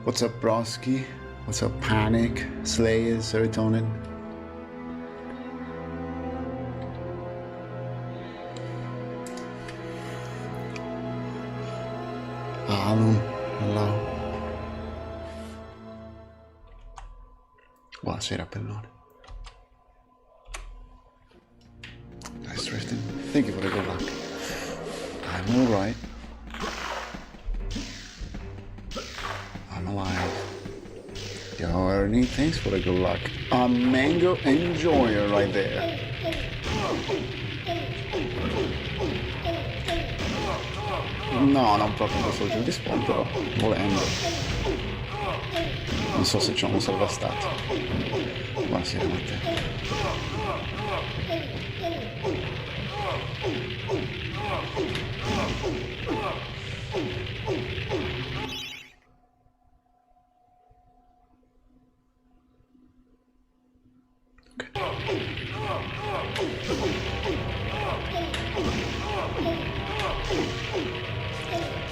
What's up, Broski? What's up, Panic? Slayers, Serotonin? Hello. Buonasera, pellone. Nice drifting. Thank you for the good luck. I'm alright. I'm alive. Yo, Ernie, thanks for the good luck. A mango enjoyer right there. No, non proprio questo giro di spawn, però volendo. Non so se ci hanno salvastato. Buonasera, Matteo.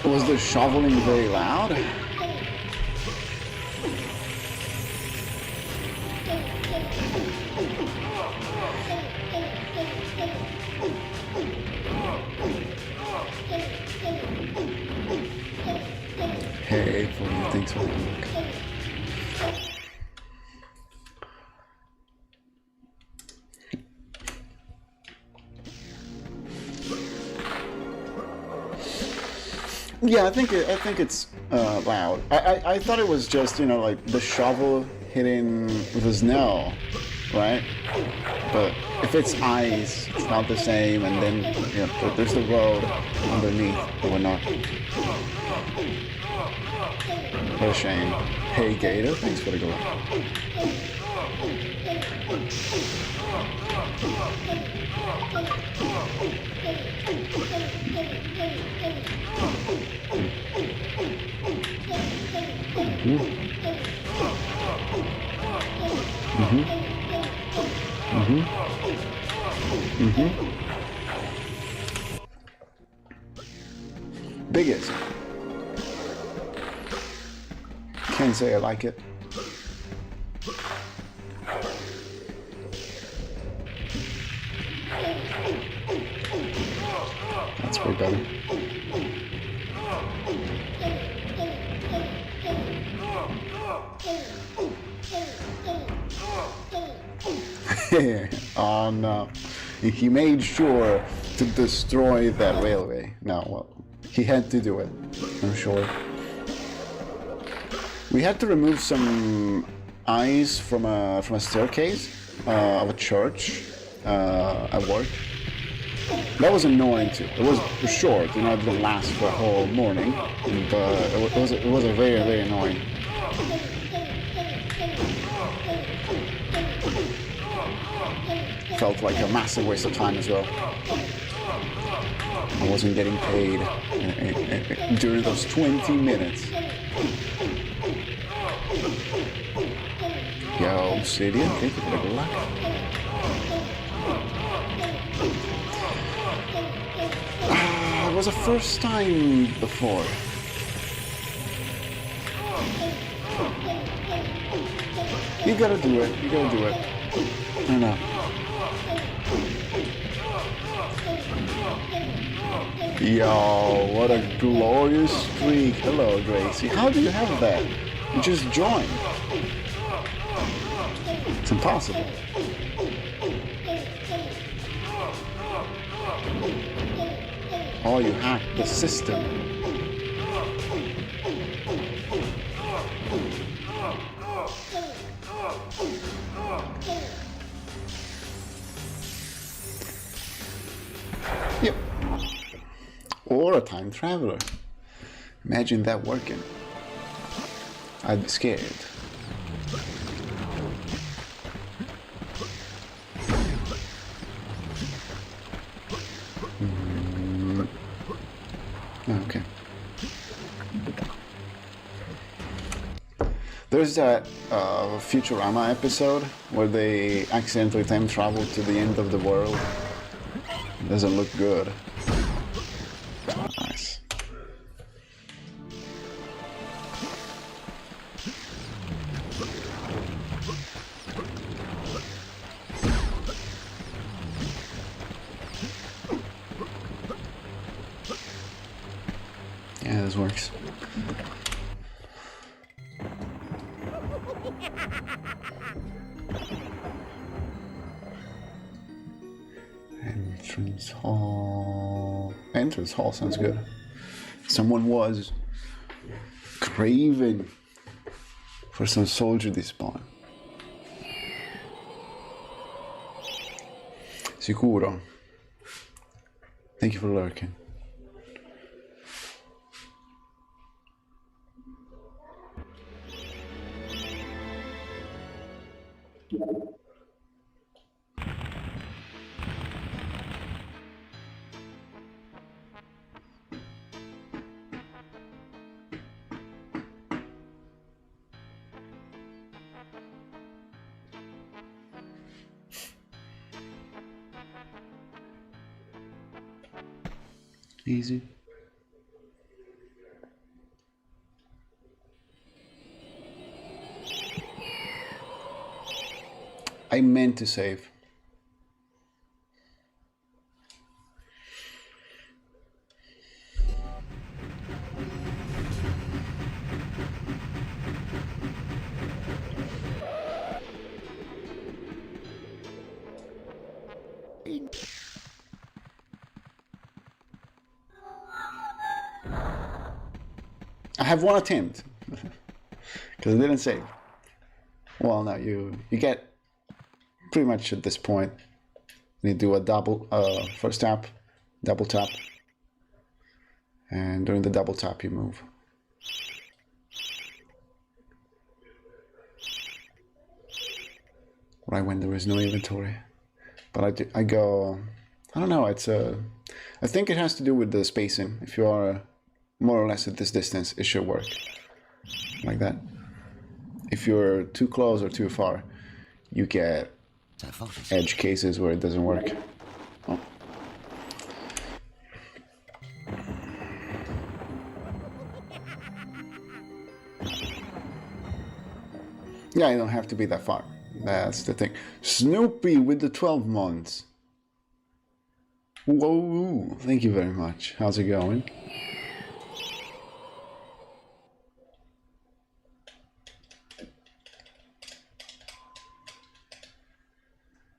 Was the shoveling very loud? Hey, thanks for the look. Yeah, I think it's loud. I thought it was just, you know, like the shovel hitting the snow, right? But if it's ice, it's not the same. And then, you know, there's the road underneath or whatnot. What a shame. Hey, Gator, thanks for the go. Biggest. Can't say I like it. That's way better. Oh no. He made sure to destroy that railway. No, well, he had to do it, I'm sure. We had to remove some ice from a staircase of a church at work. That was annoying too. It was short, you know, it didn't last for a whole morning, but it was a very, very annoying. Felt like a massive waste of time as well. I wasn't getting paid during those 20 minutes. Yo, Obsidian, thank you for the good luck. It was a first time before. You gotta do it, you gotta do it. I know. Yo, what a glorious streak. Hello, Gracie. How do you have that? You just joined. It's impossible. Oh, you hacked the system. Yep. Or a time traveler. Imagine that working. I'd be scared. Okay. There's that Futurama episode where they accidentally time travel to the end of the world. It doesn't look good. Nice. Entrance hall. Entrance hall sounds good. Someone was craving for some soldier despawn. Sicuro. Thank you for lurking. Easy. I meant to save. I have one attempt because I didn't save. Well, no, you get pretty much at this point. You do a double first tap, double tap, and during the double tap you move. Right when there is no inventory, but I go. I don't know. It's I think it has to do with the spacing. If you are more or less at this distance, it should work like that. If you're too close or too far, you get edge cases where it doesn't work. Oh. Yeah, you don't have to be that far. That's the thing. Snoopy with the 12 months. Whoa, thank you very much. How's it going?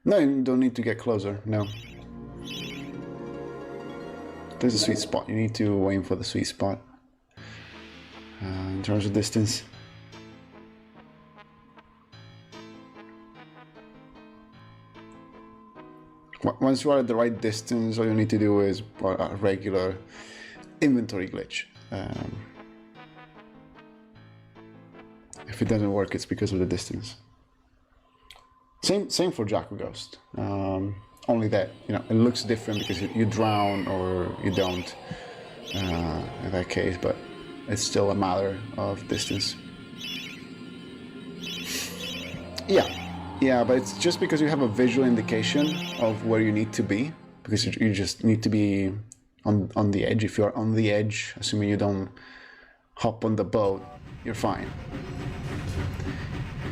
No, you don't need to get closer, no. There's a sweet spot. You need to aim for the sweet spot. In terms of distance. Once you are at the right distance, all you need to do is a regular inventory glitch. If it doesn't work, it's because of the distance. Same for Jacko Ghost. Only that, you know, it looks different because you drown or you don't in that case, but it's still a matter of distance. Yeah, but it's just because you have a visual indication of where you need to be, because you just need to be on the edge. If you're on the edge, assuming you don't hop on the boat, you're fine.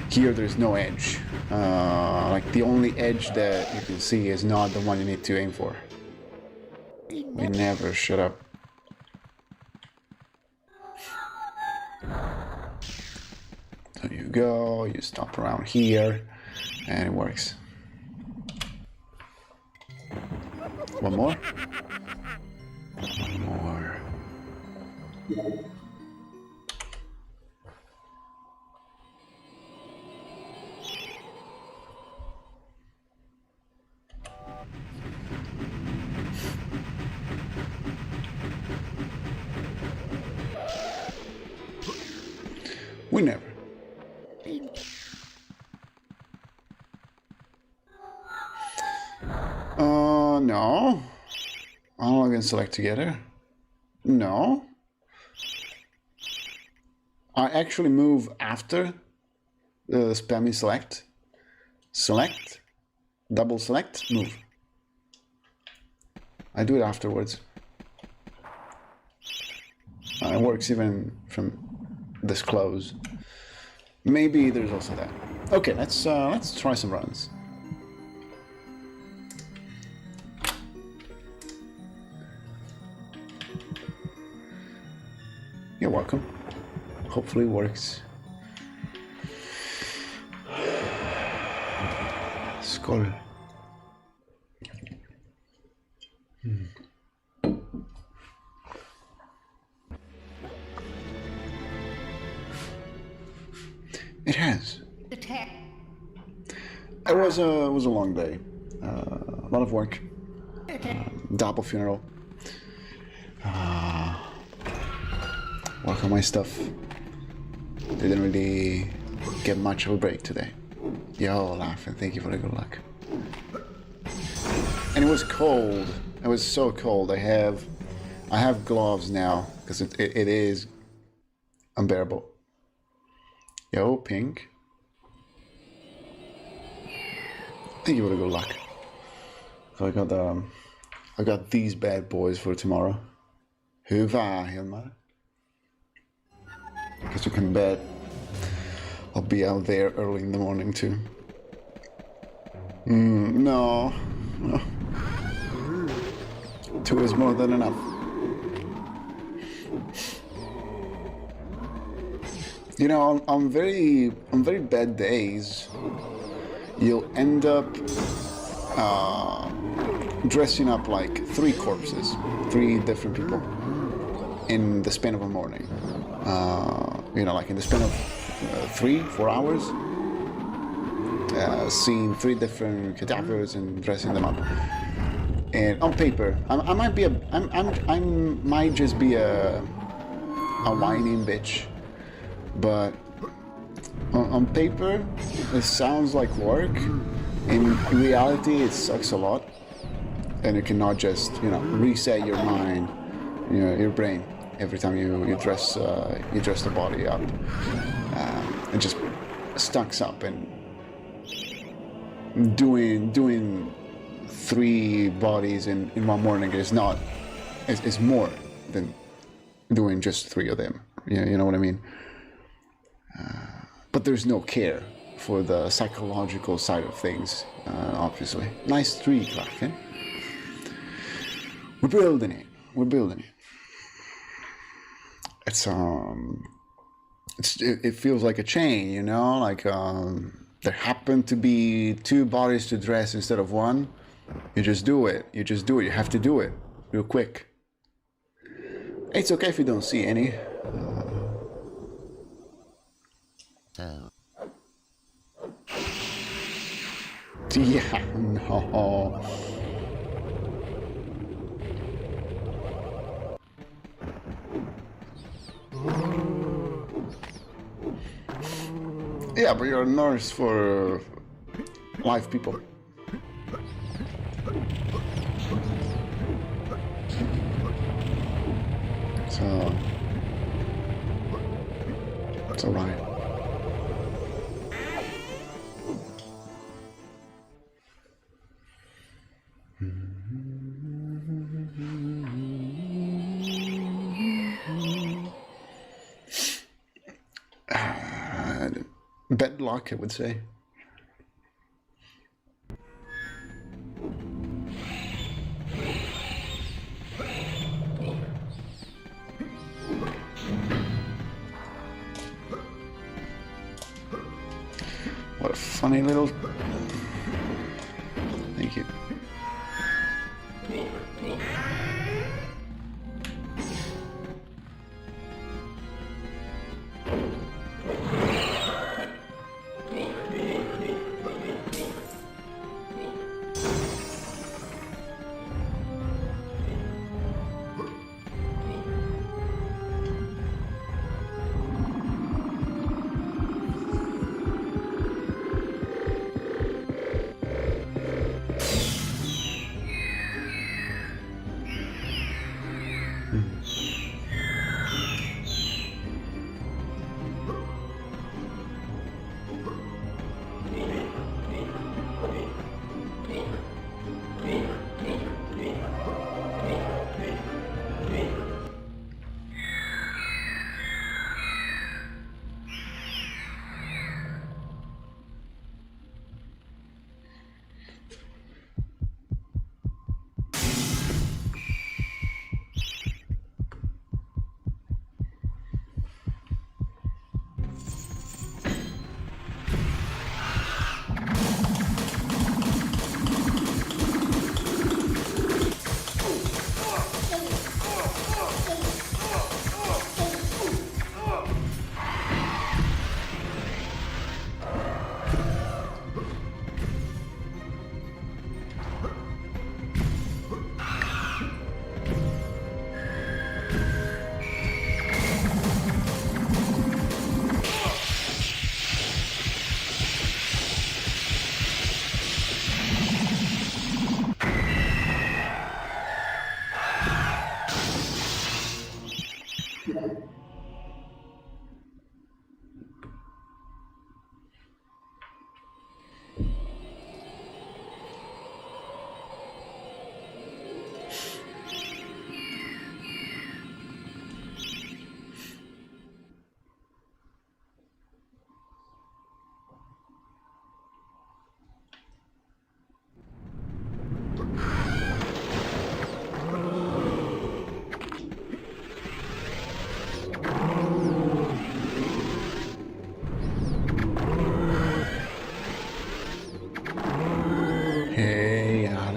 Here there's no edge. Like the only edge that you can see is not the one you need to aim for. We never shut up. So you go, you stop around here, and it works. One more? One more. We never. No. All can select together. No. I actually move after the spammy select. Select, double select, move. I do it afterwards. It works even from this close. Maybe there's also that. Okay, let's try some runs. You're welcome. Hopefully it works. Skål. It has. It was a long day. A lot of work. Double funeral. Work on my stuff. Didn't really get much of a break today. Yo, laughing. Thank you for the good luck. And it was cold. It was so cold. I have gloves now because it is unbearable. Yo, pink. Thank you for the good luck. So I got these bad boys for tomorrow. Hur var Hilmar? Because you can bet I'll be out there early in the morning too. No. 2 is more than enough. You know, on very bad days, you'll end up dressing up like 3 corpses, 3 different people in the span of a morning. You know, like in the span of 3-4 hours, seeing 3 different cadavers and dressing them up. And on paper, I might just be a whining bitch, but on paper, it sounds like work. In reality, it sucks a lot, and you cannot just, you know, reset your mind, you know, your brain every time you dress the body up. It just stacks up, and doing 3 bodies in one morning is not. It's more than doing just 3 of them. You know what I mean? But there's no care for the psychological side of things, obviously. Nice tree, Clark. We're building it. It feels like a chain, you know, like there happen to be 2 bodies to dress instead of 1. You just do it. You have to do it real quick. It's okay if you don't see any. Yeah, no. Yeah, but you're a nurse for live people. So it's alright. Bad luck, I would say. What a funny little... Thank you.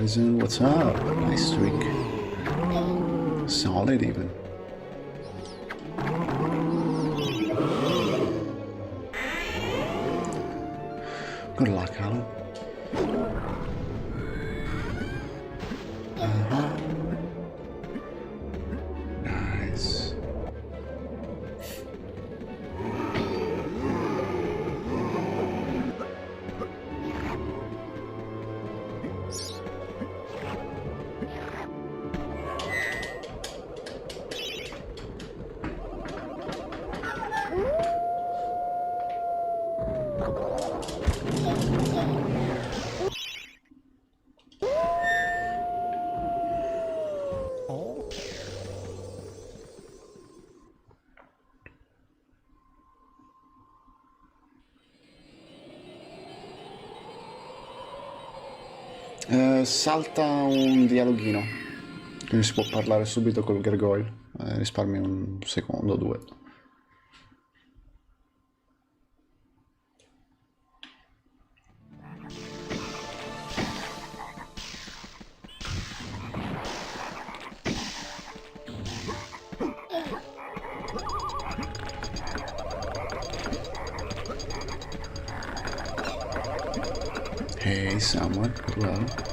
Horizon, what's up? Nice streak. Solid even. Good luck, Alan. Nice. Salta un dialoghino, quindi si può parlare subito col gargoyle, risparmi un secondo o due. Hey, someone, hello.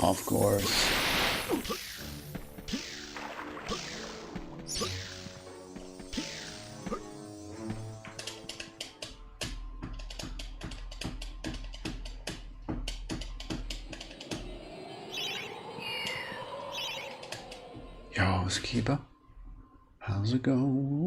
Of course. Yo, Skiba. How's it going?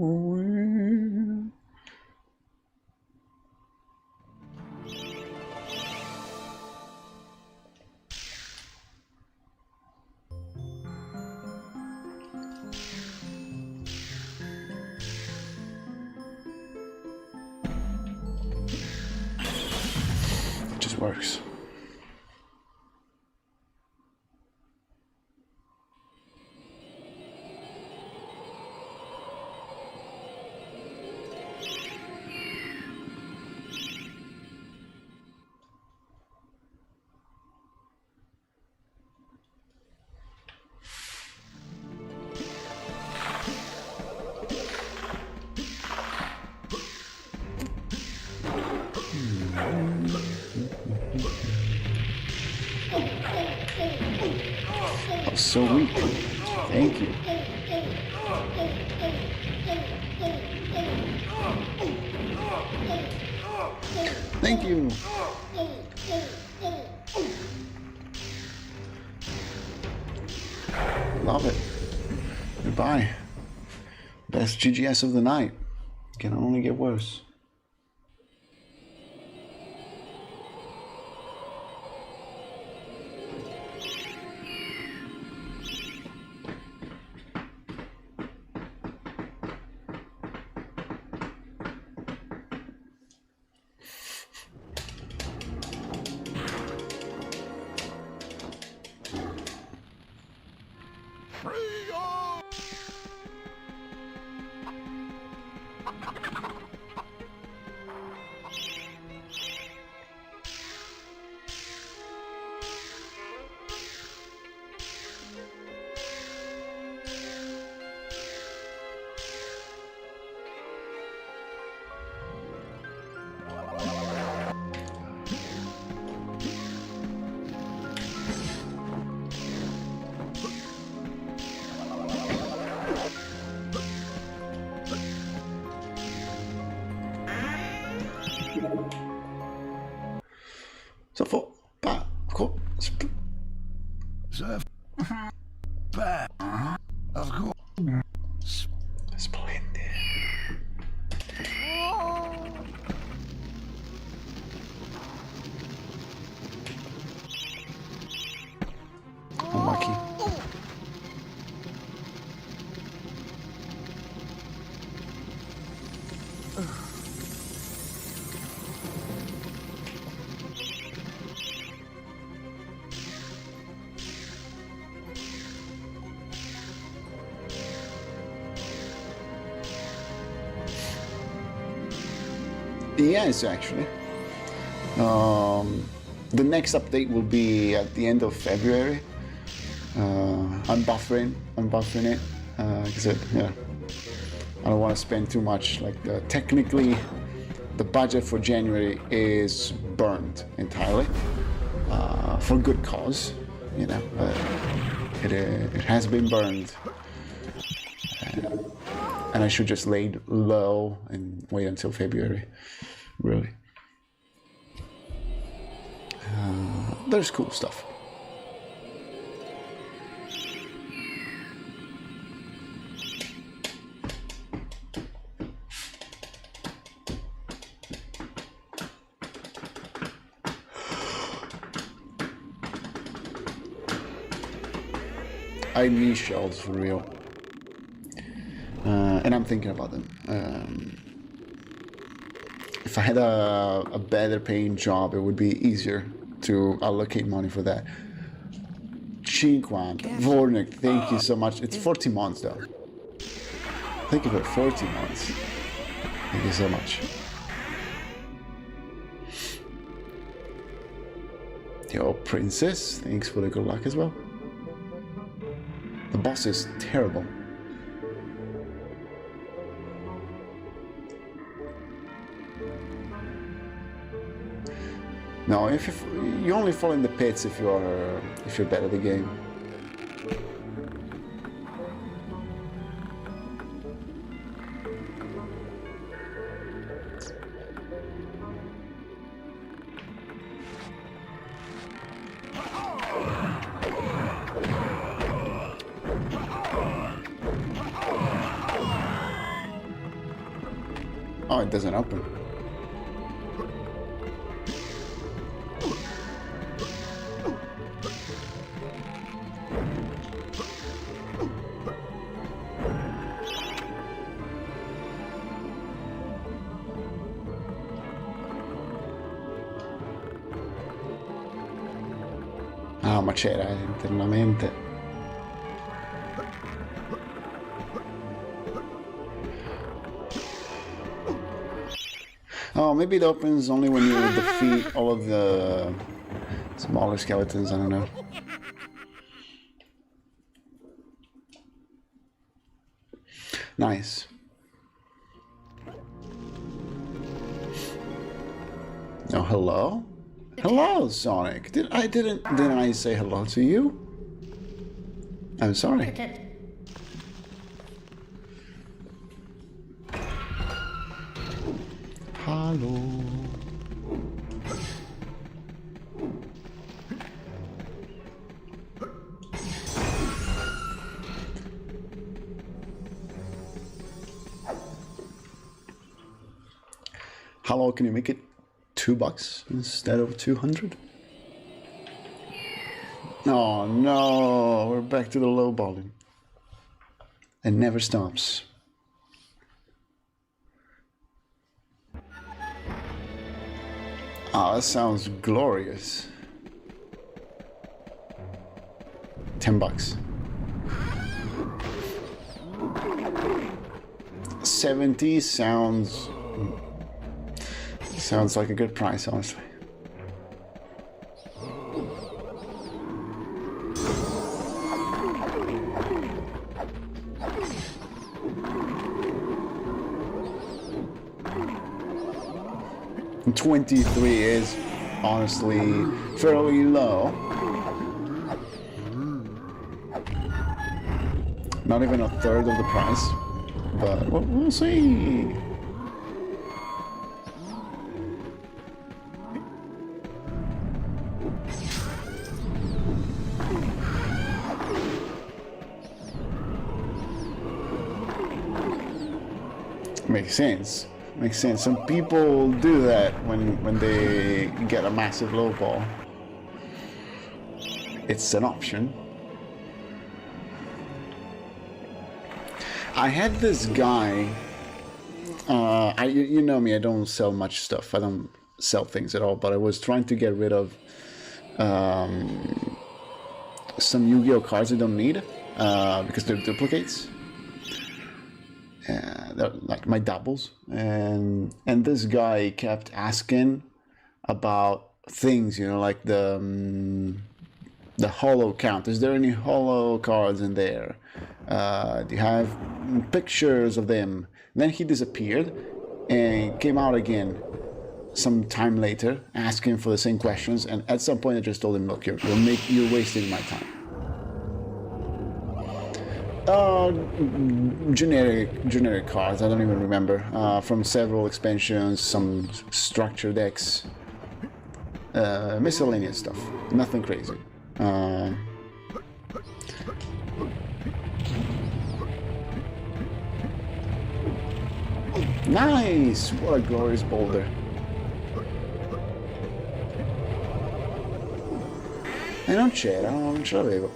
Works. So weak. Thank you. Thank you. Love it. Goodbye. Best GGS of the night. Can only get worse. Så får... Splendid. Unlucky. Yes, actually. The next update will be at the end of February. I'm buffering it because I don't want to spend too much. Like technically, the budget for January is burned entirely for good cause, you know. It has been burned, and I should just lay low and wait until February. Really, there's cool stuff. I need shells for real, and I'm thinking about them. If I had a better paying job, it would be easier to allocate money for that. Chinquan, Vornik, thank you so much. It's 40 months though. Thank you for 40 months. Thank you so much. Yo, Princess, thanks for the good luck as well. The boss is terrible. No, if you only fall in the pits if you're bad at the game. Oh, it doesn't open. Ah, ma c'era internamente. Oh, maybe it opens only when you defeat all of the smaller skeletons, I don't know. Nice. Oh, hello? Hello, Sonic. Didn't I say hello to you? I'm sorry. Hello. Hello, can you make it $2 instead of 200? Oh no, we're back to the low balling. It never stops. Oh, that sounds glorious. $10. $70 sounds like a good price, honestly. $23 is honestly fairly low. Not even a third of the price, but we'll see. Makes sense. Makes sense. Some people do that when they get a massive low ball. It's an option. I had this guy. You know me. I don't sell much stuff. I don't sell things at all. But I was trying to get rid of some Yu-Gi-Oh cards I don't need because they're duplicates. Like my doubles, and this guy kept asking about things, you know, like the holo count. Is there any holo cards in there? Do you have pictures of them? And then he disappeared and came out again some time later, asking for the same questions. And at some point, I just told him, "Look, you're wasting my time." Generic cards, I don't even remember, from several expansions, some structure decks, miscellaneous stuff, nothing crazy. Nice! What a glorious boulder. E non c'era, non ce l'avevo.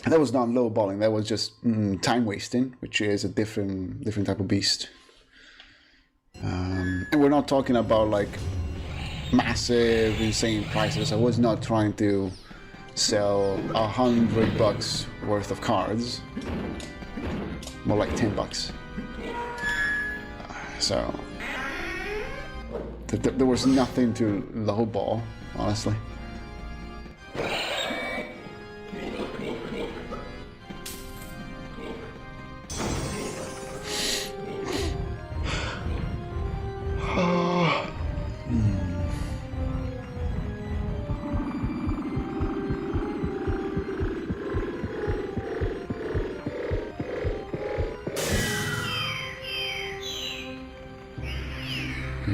That was not low balling. That was just time wasting, which is a different type of beast. And we're not talking about like massive, insane prices. I was not trying to sell $100 worth of cards. More like $10. So there was nothing to lowball, honestly.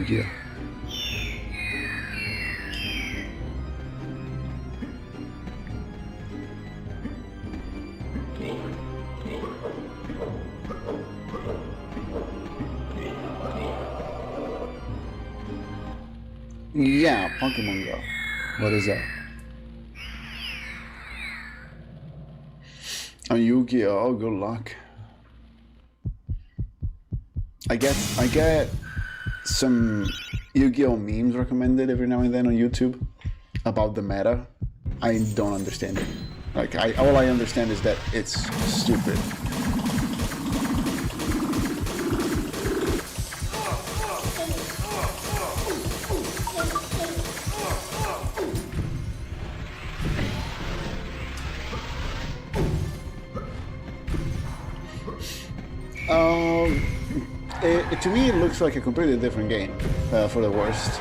Yeah. Yeah, Pokemon Go. What is that? On Yu-Gi-Oh! Good luck. I get some Yu-Gi-Oh! Memes recommended every now and then on YouTube about the meta. I don't understand it. Like, all I understand is that it's stupid. To me, it looks like a completely different game, for the worst.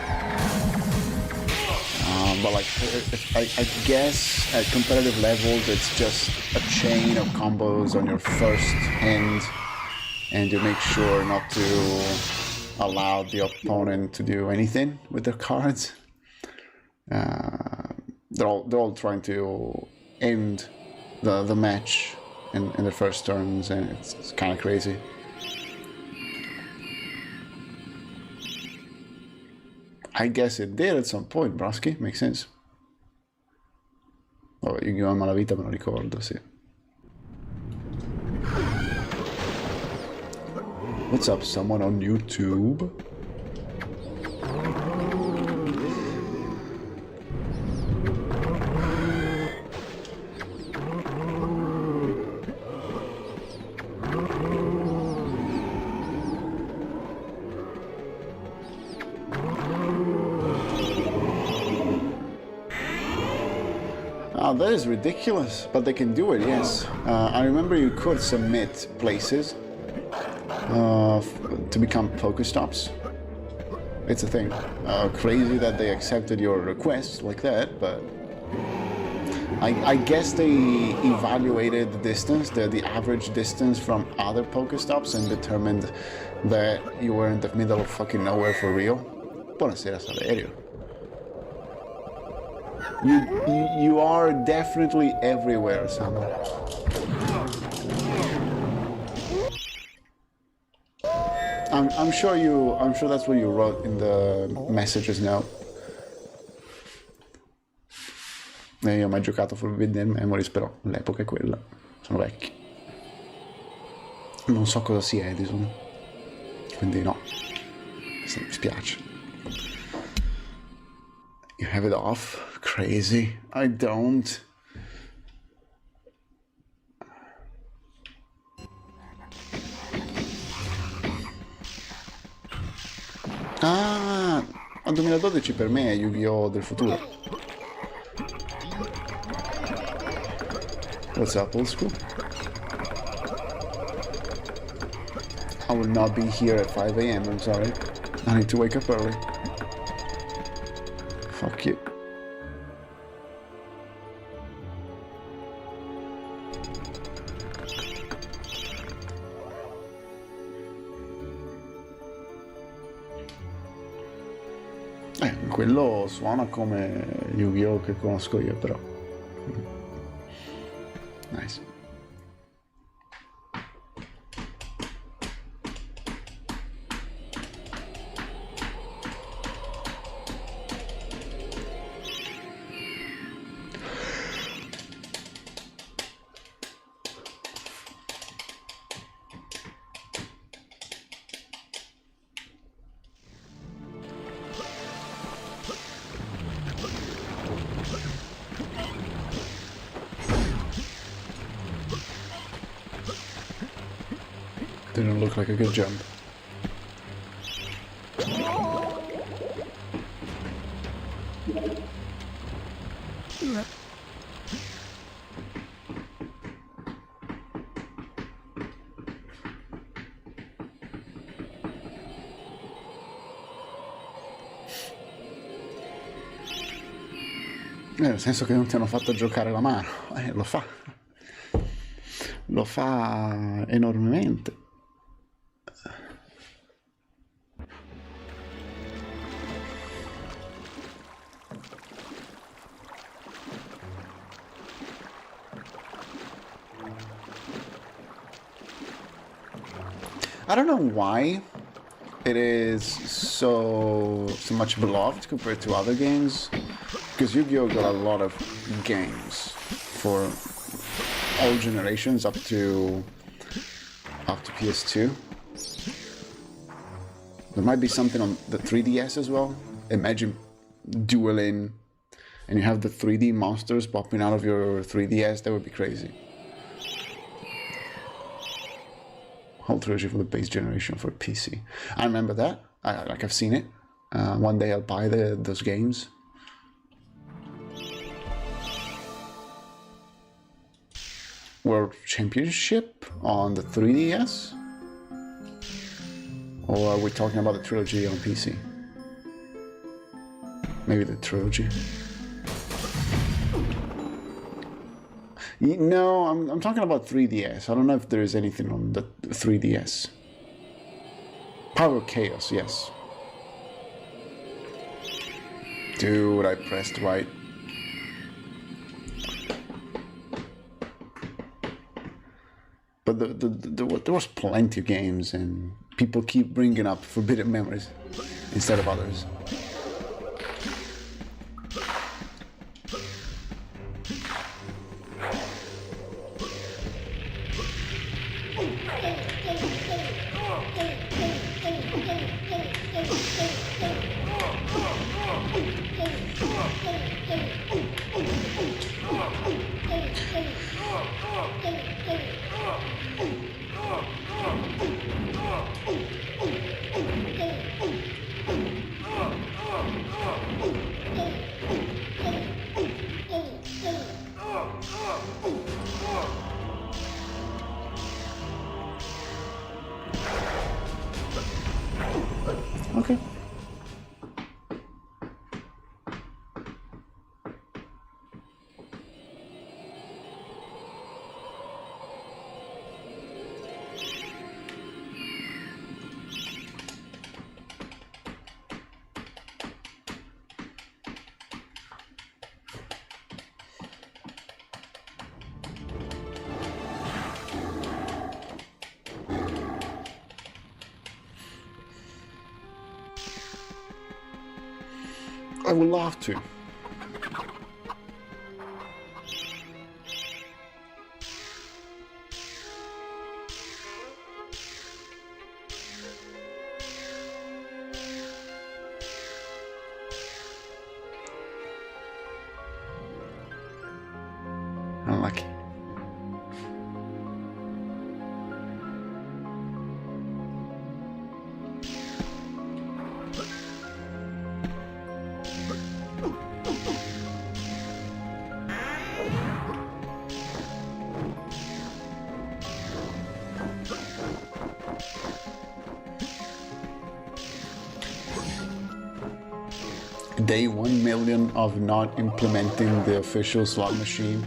But like, I guess at competitive levels, it's just a chain of combos on your first hand, and you make sure not to allow the opponent to do anything with their cards. They're all trying to end the match in their first turns, and it's kind of crazy. I guess it did at some point, Broski. Makes sense. Oh, Yu-Gi-Oh! Malavita me lo ricordo, sì. What's up, someone on YouTube? Oh, that is ridiculous, but they can do it, yes. I remember you could submit places to become Pokestops. It's a thing. Crazy that they accepted your request like that, but I guess they evaluated the distance, the average distance from other Pokestops, and determined that you were in the middle of fucking nowhere for real. Buonasera, Saverio. You are definitely everywhere, Sam. I'm sure that's what you wrote in the messages now. Io ho mai giocato Forbidden Memories, però l'epoca è quella. Sono vecchi. Non so cosa sia Edison. Quindi no. Mi spiace. You have it off? Crazy. I don't. Ah, al 2012 per me è Yu-Gi-Oh! Del futuro. What's up, old school? I will not be here at 5 a.m. I'm sorry. I need to wake up early. Fuck you. Quello suona come Yu-Gi-Oh! Che conosco io, però. Nice. Didn't look like a good jump. Nel senso che non ti hanno fatto giocare la mano. Lo fa. Lo fa enormemente. I don't know why it is so much beloved compared to other games, because Yu-Gi-Oh! Got a lot of games for all generations up to PS2. There might be something on the 3DS as well. Imagine dueling and you have the 3D monsters popping out of your 3DS. That would be crazy. Whole trilogy for the base generation for PC. I remember that. I've seen it. One day I'll buy those games. World Championship on the 3DS? Or are we talking about the trilogy on PC? Maybe the trilogy. No, I'm talking about 3DS. I don't know if there is anything on the 3DS. Power Chaos, yes. Dude, I pressed right. But there was plenty of games, and people keep bringing up Forbidden Memories instead of others. I would love to. Unlucky. Day 1 million of not implementing the official slot machine.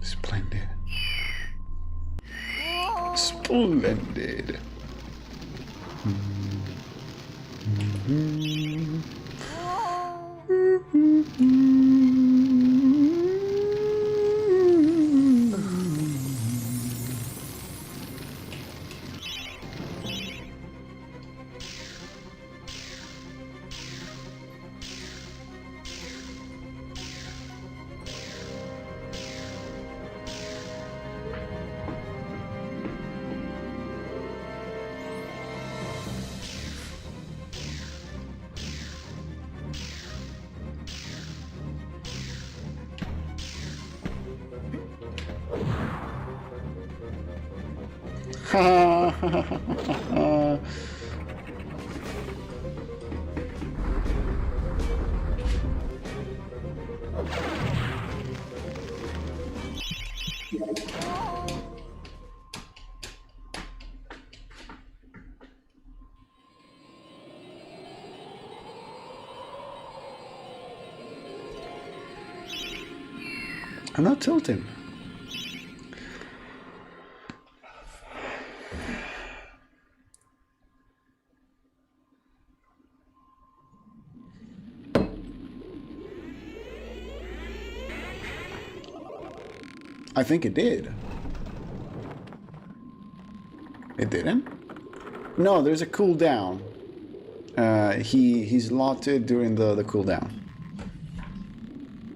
Splendid. Splendid. I'm not tilting. I think it did. It didn't? No, there's a cooldown. He's locked during the cooldown.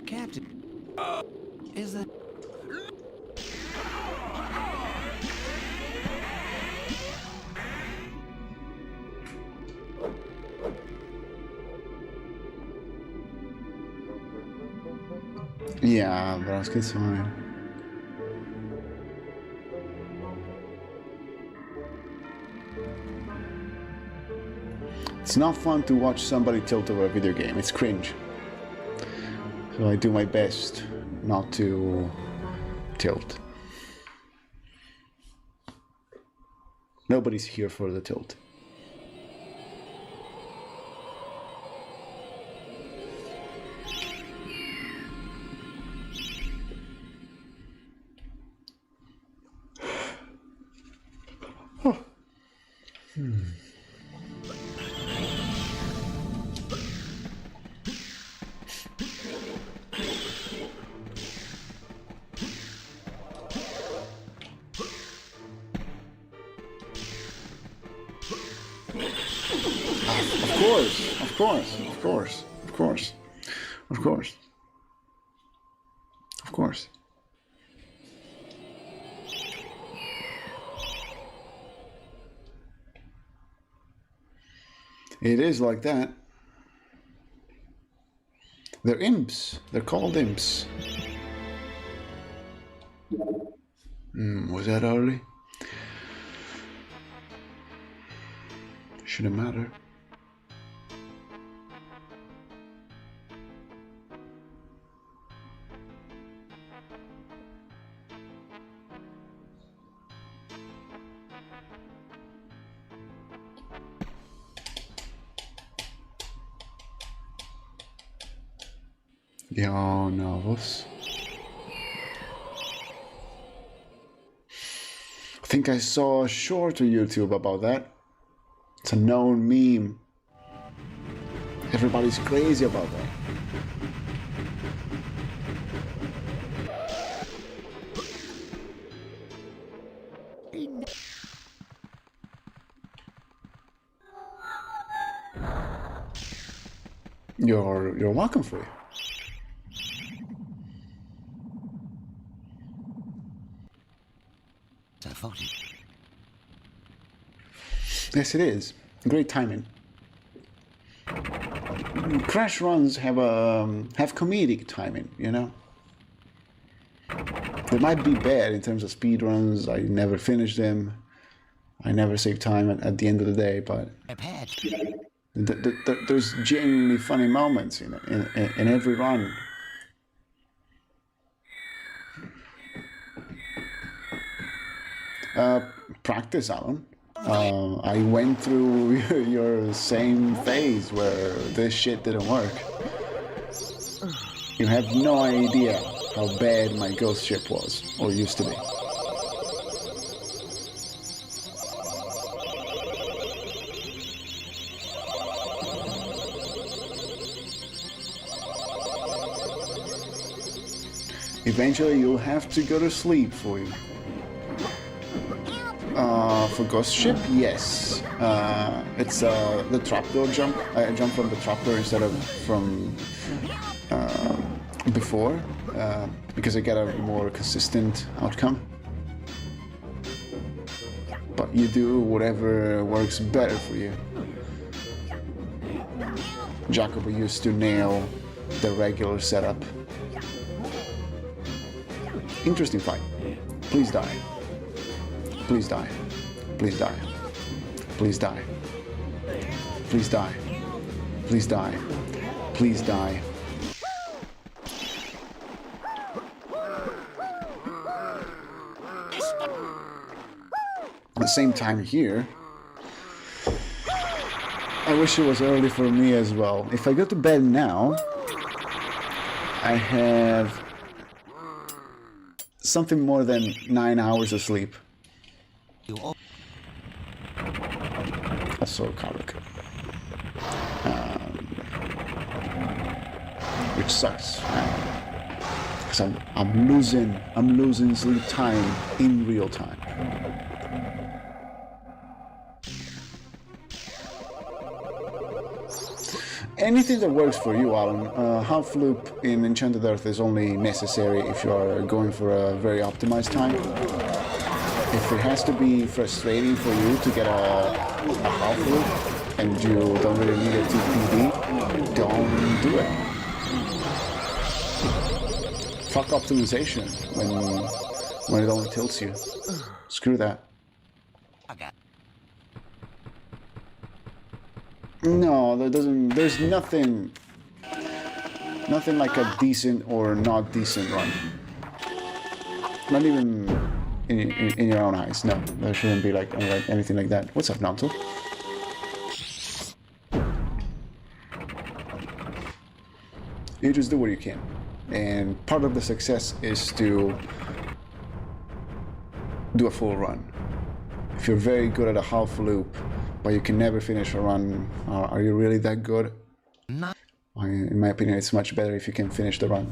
Captain, is that... Yeah, bro, it's fine. It's not fun to watch somebody tilt over a video game. It's cringe. So I do my best not to tilt. Nobody's here for the tilt. Of course. It is like that. They're imps. They're called imps. Was that early? Shouldn't matter. Ja, nervous. I think I saw a short on YouTube about that. It's a known meme. Everybody's crazy about that. You're welcome, for you. Yes, it is. Great timing. Crash runs have comedic timing, you know. They might be bad in terms of speed runs. I never finish them. I never save time at the end of the day, but there's genuinely funny moments in every run. Practice, Alan. I went through your same phase where this shit didn't work. You have no idea how bad my ghost ship was, or used to be. Eventually you'll have to go to sleep, for you. For ghost ship, yes. It's the trapdoor jump. I jump from the trapdoor instead of from before, because I get a more consistent outcome. But you do whatever works better for you. Jacobo used to nail the regular setup. Interesting fight. Please die. Please die. Please die. Please die. Please die. Please die. Please die. At the same time here, I wish it was early for me as well. If I go to bed now, I have something more than 9 hours of sleep. Also Karuk. Which sucks. Because I'm losing sleep time in real time. Anything that works for you, Alan. Half loop in Enchanted Earth is only necessary if you are going for a very optimized time. If it has to be frustrating for you to get a half loop and you don't really need it to PD, don't do it. Fuck optimization when it only tilts you. Screw that. No, there's nothing like a decent or not decent run. Not even in your own eyes. No, there shouldn't be like anything like that. What's up, Nanto? You just do what you can. And part of the success is to do a full run. If you're very good at a half loop, but you can never finish a run, are you really that good? No. In my opinion, it's much better if you can finish the run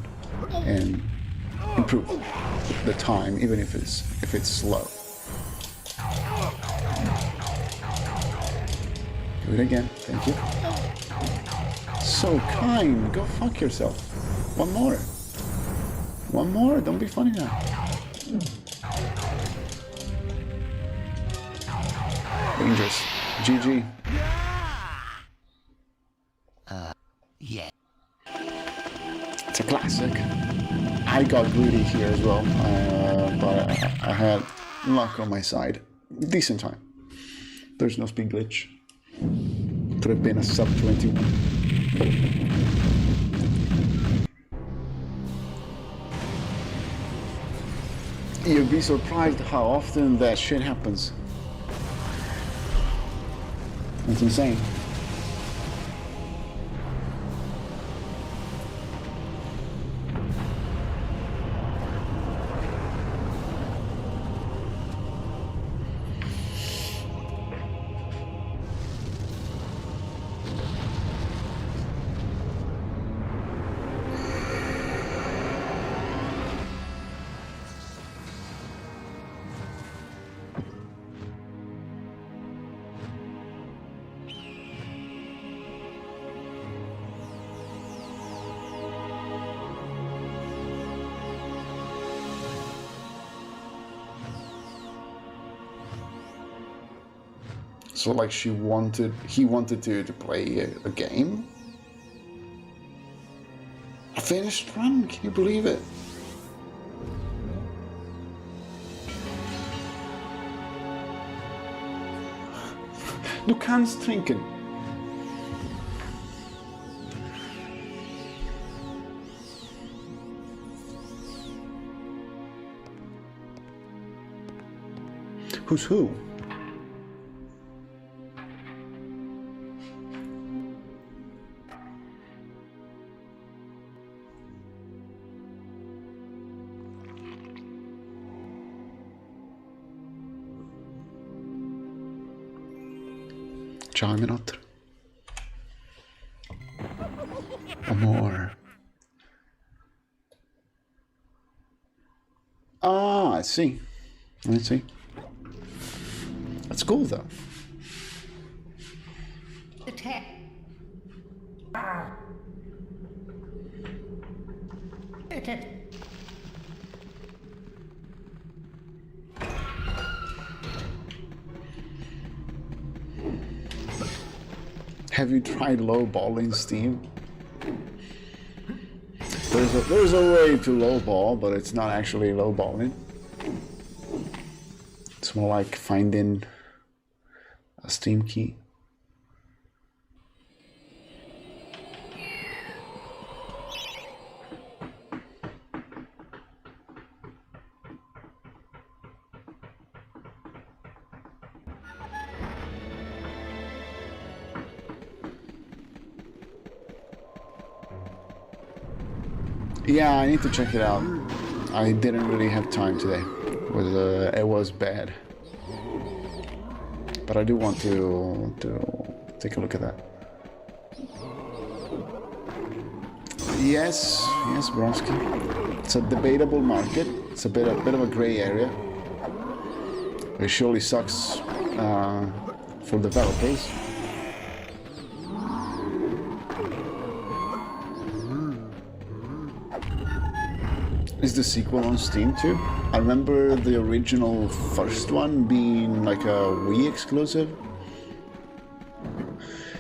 and improve the time, even if it's slow. Do it again, thank you. So kind, go fuck yourself. One more. One more, don't be funny now. Dangerous. GG. Yeah. It's a classic. I got greedy here as well, but I had luck on my side. Decent time. There's no speed glitch. Could have been a sub 21. You'd be surprised how often that shit happens. It's insane. So like he wanted to play a game? A finished run? Can you believe it? Du kannst trinken. Who's who? Ciao minuter. Amor. Ah, I see. I see. That's cool though. Attack. Attack. Have you tried lowballing Steam? There's a way to lowball, but it's not actually lowballing. It's more like finding a Steam key. Yeah, I need to check it out. I didn't really have time today. It was bad. But I do want to take a look at that. Yes, Bronski. It's a debatable market. It's a bit of a gray area. It surely sucks for developers. Is the sequel on Steam too? I remember the original first one being like a Wii exclusive.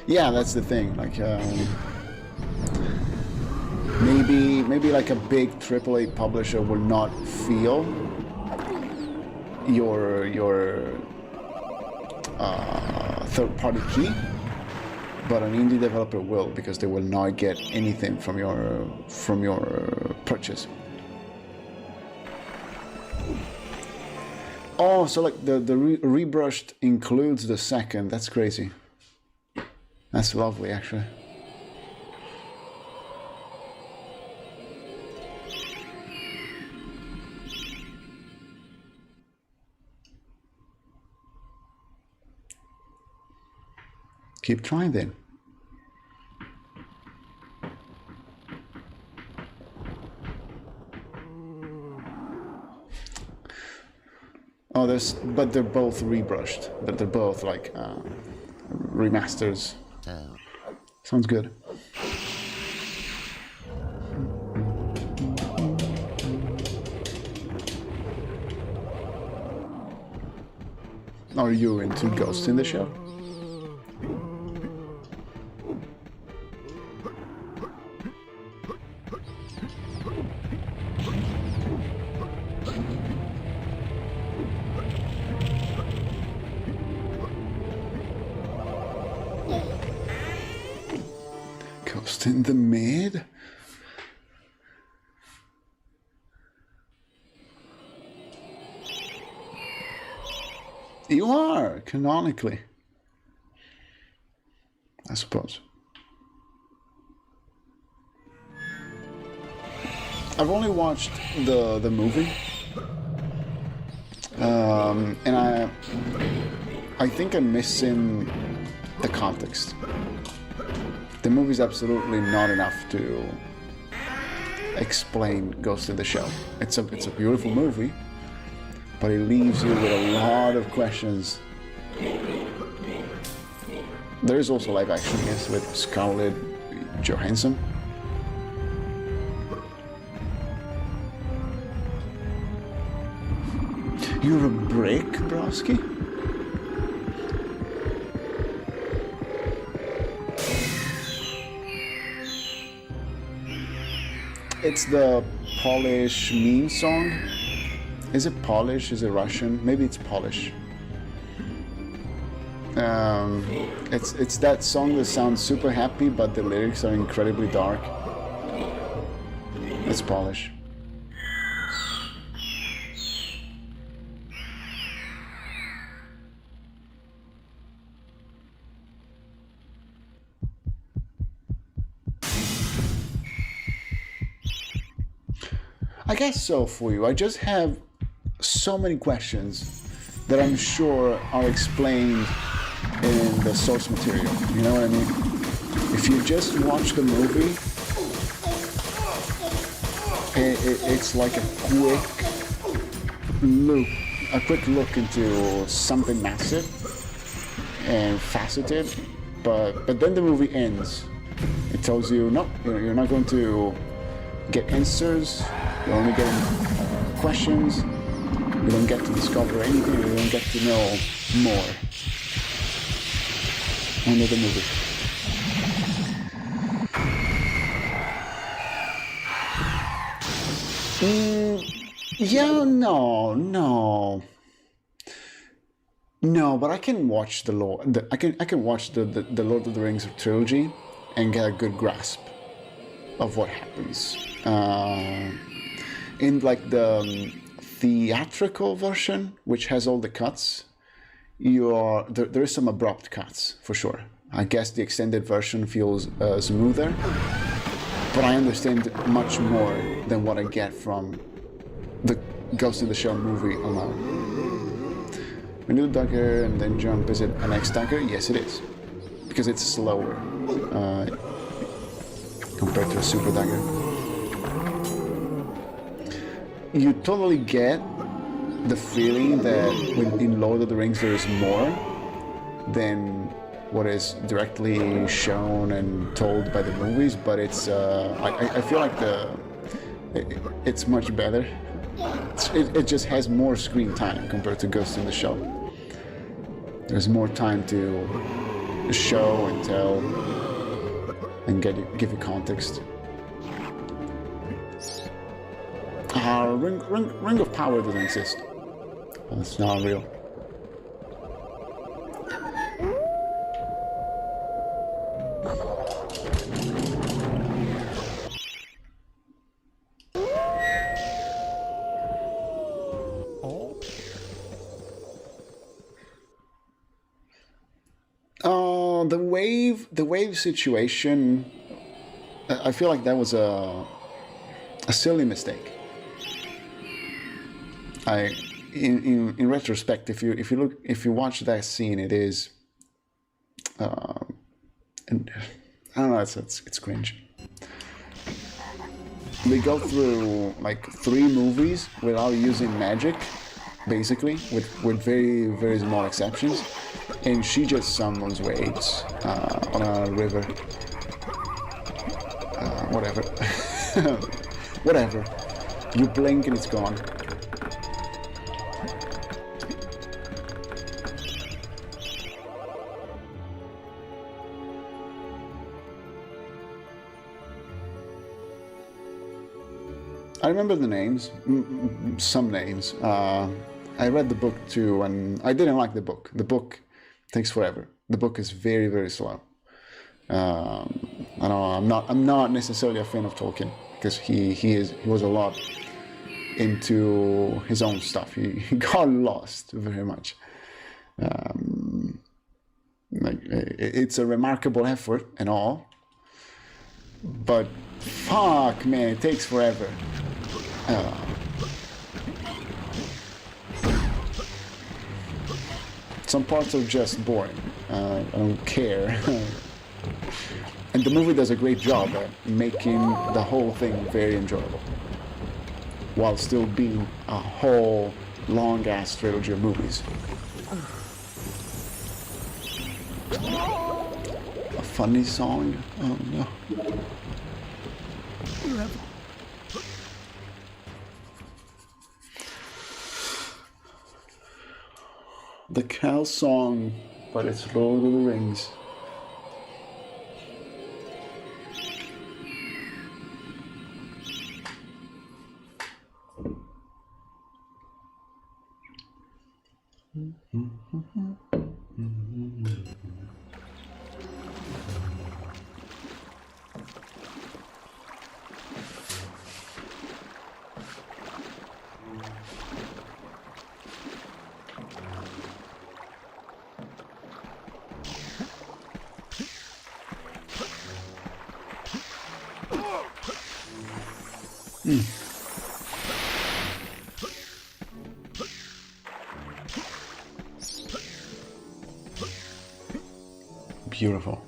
Yeah, that's the thing. Like maybe like a big AAA publisher will not feel your third-party key, but an indie developer will, because they will not get anything from your purchase. Oh, so like the rebrushed includes the second. That's crazy. That's lovely, actually. Keep trying then. Oh, but they're both rebrushed. But they're both like remasters. So, Sounds good. Are you into Ghost in the Shell? Ghost in the Mid? You are, canonically. I suppose. I've only watched the movie. And I think I'm missing the context. The movie's absolutely not enough to explain Ghost in the Shell. It's a beautiful movie, but it leaves you with a lot of questions. There is also live action, yes, with Scarlett Johansson. You're a brick, Broski? It's the Polish meme song. Is it Polish? Is it Russian? Maybe it's Polish. It's that song that sounds super happy, but the lyrics are incredibly dark. It's Polish. I guess so for you. I just have so many questions that I'm sure are explained in the source material. You know what I mean? If you just watch the movie, it's like a quick look into something massive and faceted. But then the movie ends. It tells you, no, you're not going to get answers. You're only getting questions. You don't get to discover anything. You don't get to know more. End of the movie. Yeah, no, but I can watch the Lord. I can watch the Lord of the Rings trilogy and get a good grasp of what happens. In like the theatrical version, which has all the cuts, there is some abrupt cuts for sure. I guess the extended version feels smoother, but I understand much more than what I get from the Ghost in the Shell movie alone. We do the dagger and then jump. Is it an X dagger? Yes, it is, because it's slower compared to a super dagger. You totally get the feeling that in Lord of the Rings there is more than what is directly shown and told by the movies, but it's I feel like it's much better. It just has more screen time compared to Ghost in the Shell. There's more time to show and tell and give you context. Ring of Power doesn't exist. It's not real. The wave situation, I feel like that was a silly mistake. In retrospect, if you watch that scene, it is, I don't know, it's cringe. They go through like 3 movies without using magic, basically, with very, very small exceptions, and she just summons waves on a river. Whatever. Whatever. You blink and it's gone. I remember the names, some names. I read the book too, and I didn't like the book. The book takes forever. The book is very, very slow. I don't know. I'm not necessarily a fan of Tolkien because he was a lot into his own stuff. He got lost very much. It's a remarkable effort and all, but fuck, man, it takes forever. Some parts are just boring. I don't care. And the movie does a great job at making the whole thing very enjoyable, while still being a whole long-ass trilogy of movies. A funny song? Oh no. The cow song, but it's Lord of the Rings. Beautiful.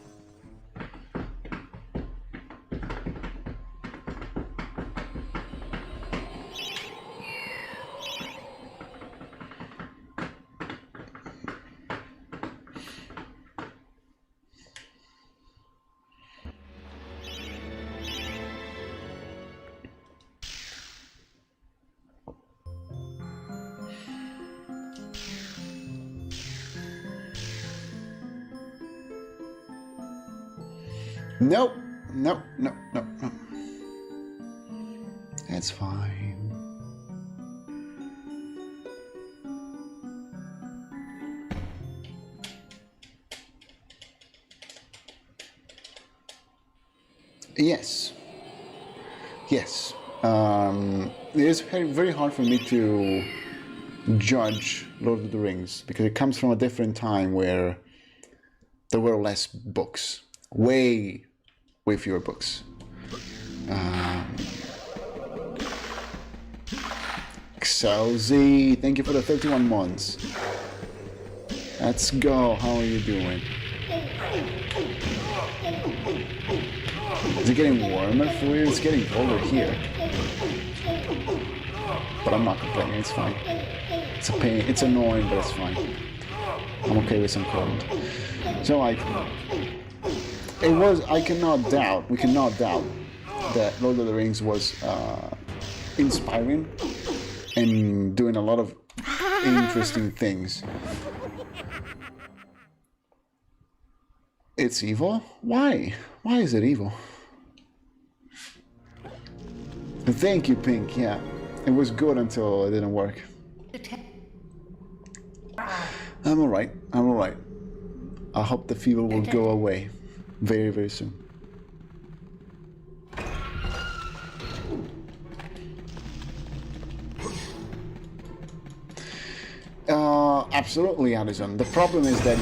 Nope. Nope. Nope. Nope. Nope. That's fine. Yes. Yes. It is very hard for me to judge Lord of the Rings because it comes from a different time where there were less books. Way fewer books. Excelzy, thank you for the 31 months. Let's go. How are you doing? Is it getting warmer for you? It's getting colder here. But I'm not complaining, it's fine. It's a pain, it's annoying, but it's fine. I'm okay with some cold. So we cannot doubt that Lord of the Rings was inspiring and doing a lot of interesting things. It's evil? Why? Why is it evil? Thank you, Pink, yeah. It was good until it didn't work. I'm alright, I'm alright. I hope the fever will go away very, very soon. Absolutely, Addison. The problem is that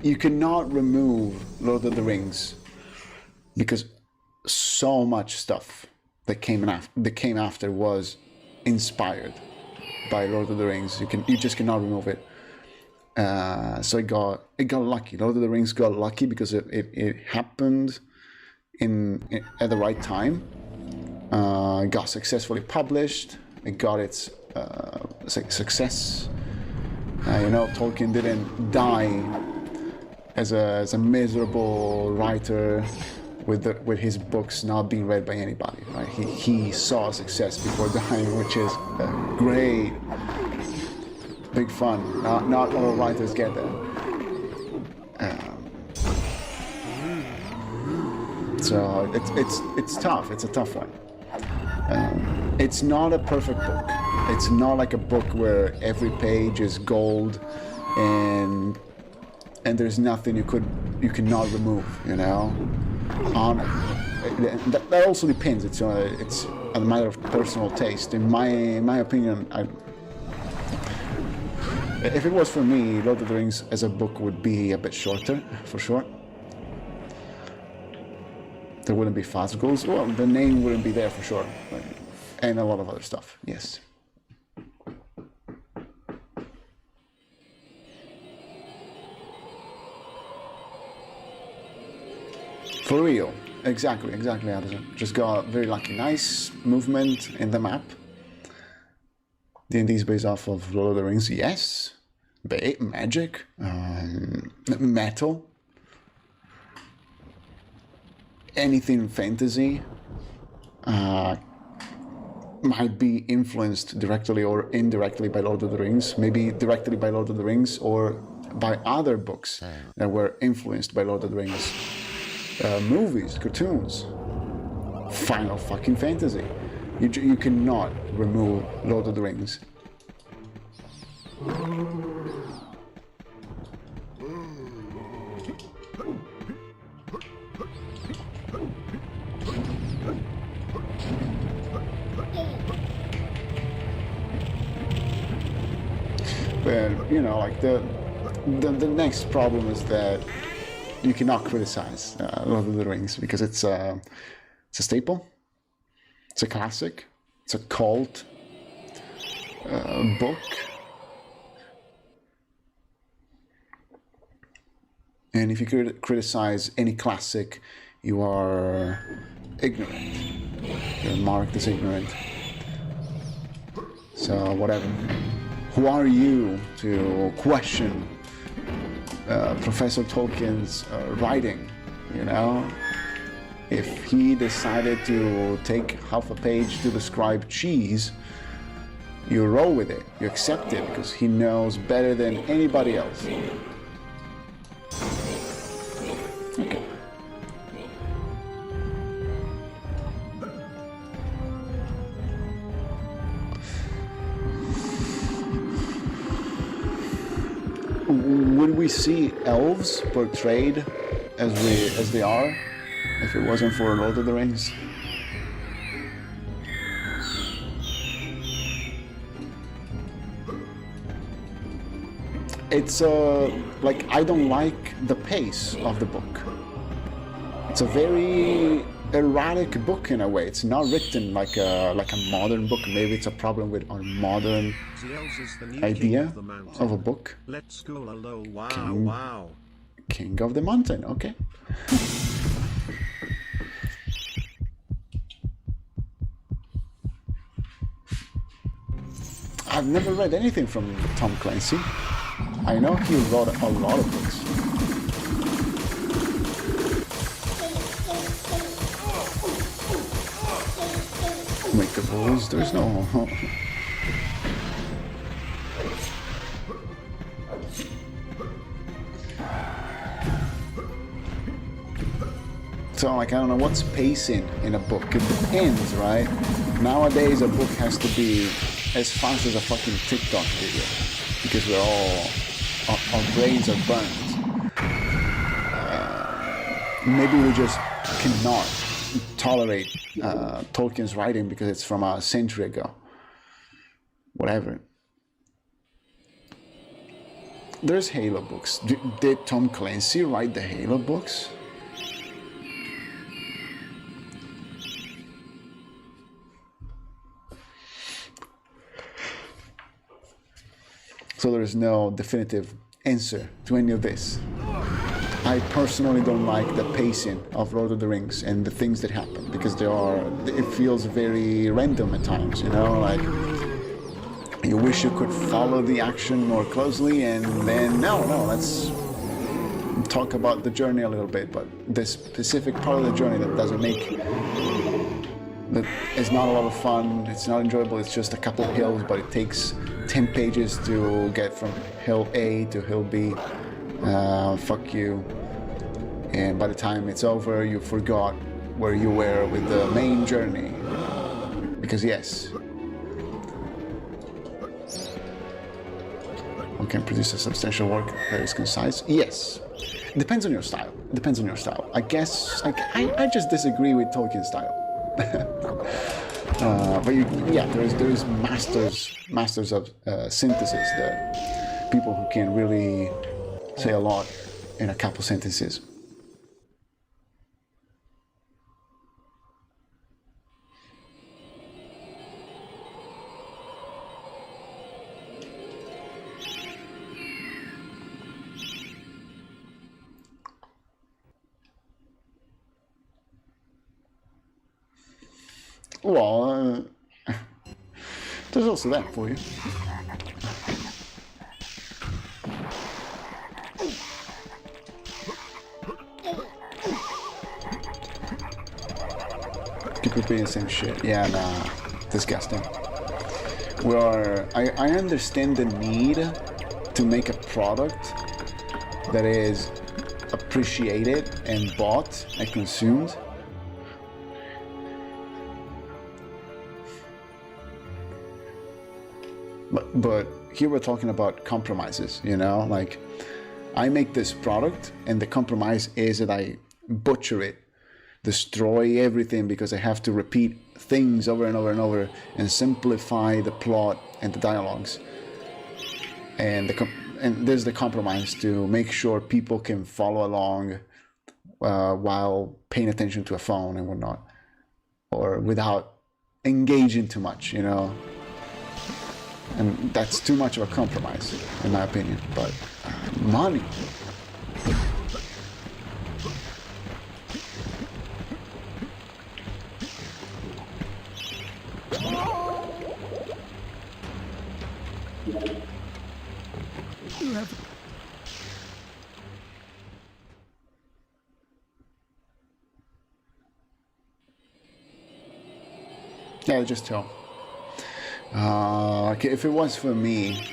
you cannot remove Lord of the Rings because so much stuff that came after was inspired by Lord of the Rings. You just cannot remove it. So it got lucky. Lord of the Rings got lucky because it happened at the right time. It got successfully published. It got its success. Tolkien didn't die as a miserable writer with his books not being read by anybody. Right? He saw success before dying, which is great. Big fun. Not all writers get that. So it's tough. It's a tough one. It's not a perfect book. It's not like a book where every page is gold and there's nothing you cannot remove. That also depends. It's a matter of personal taste. In my opinion, if it was for me, Lord of the Rings as a book would be a bit shorter, for sure. There wouldn't be fast goals. Well, the name wouldn't be there for sure. And a lot of other stuff, yes. For real. Exactly, Addison. Just got very lucky. Nice movement in the map. D&D is based off of Lord of the Rings, yes. Magic, metal, anything fantasy might be influenced directly or indirectly by Lord of the Rings. Maybe directly by Lord of the Rings or by other books that were influenced by Lord of the Rings. Movies, cartoons, Final fucking Fantasy. You cannot remove Lord of the Rings. But you know, like the next problem is that you cannot criticize Lord of the Rings because it's a staple, it's a classic, it's a cult book, and if you criticize any classic, you are ignorant. You're marked as ignorant. So whatever. Who are you to question Professor Tolkien's writing? You know, if he decided to take half a page to describe cheese, you roll with it, you accept it because he knows better than anybody else. Okay. Would we see elves portrayed as they are if it wasn't for Lord of the Rings? It's like, I don't like the pace of the book. It's a very erratic book in a way. It's not written like a modern book. Maybe it's a problem with our modern idea of a book. Let's go low. Wow. King of the Mountain, okay. I've never read anything from Tom Clancy. I know he wrote a lot of books. Make the rules, there's no... So, like, I don't know, what's pacing in a book? It depends, right? Nowadays, a book has to be as fast as a fucking TikTok video. Because we're all... Our brains are burned. Maybe we just cannot tolerate Tolkien's writing because it's from a century ago. Whatever. There's Halo books. Did Tom Clancy write the Halo books? So there is no definitive answer to any of this. I personally don't like the pacing of Lord of the Rings and the things that happen because it feels very random at times, you know, like you wish you could follow the action more closely and then, no, let's talk about the journey a little bit, but the specific part of the journey that is not a lot of fun, it's not enjoyable, it's just a couple of hills, but it takes 10 pages to get from hill A to hill B. Fuck you. And by the time it's over, you forgot where you were with the main journey. Because yes, one can produce a substantial work that is concise. Yes, it depends on your style. It depends on your style. I guess I just disagree with Tolkien's style. But there is masters of synthesis, that people who can really say a lot in a couple sentences. Well, there's also that for you. Keep repeating the same shit. Yeah, nah, disgusting. I understand the need to make a product that is appreciated and bought and consumed. But here we're talking about compromises, you know, like I make this product and the compromise is that I butcher it, destroy everything because I have to repeat things over and over and over and simplify the plot and the dialogues. And there's the compromise to make sure people can follow along while paying attention to a phone and whatnot, or without engaging too much, you know. And that's too much of a compromise, in my opinion. But money. Yeah, just tell. Okay, if it was for me,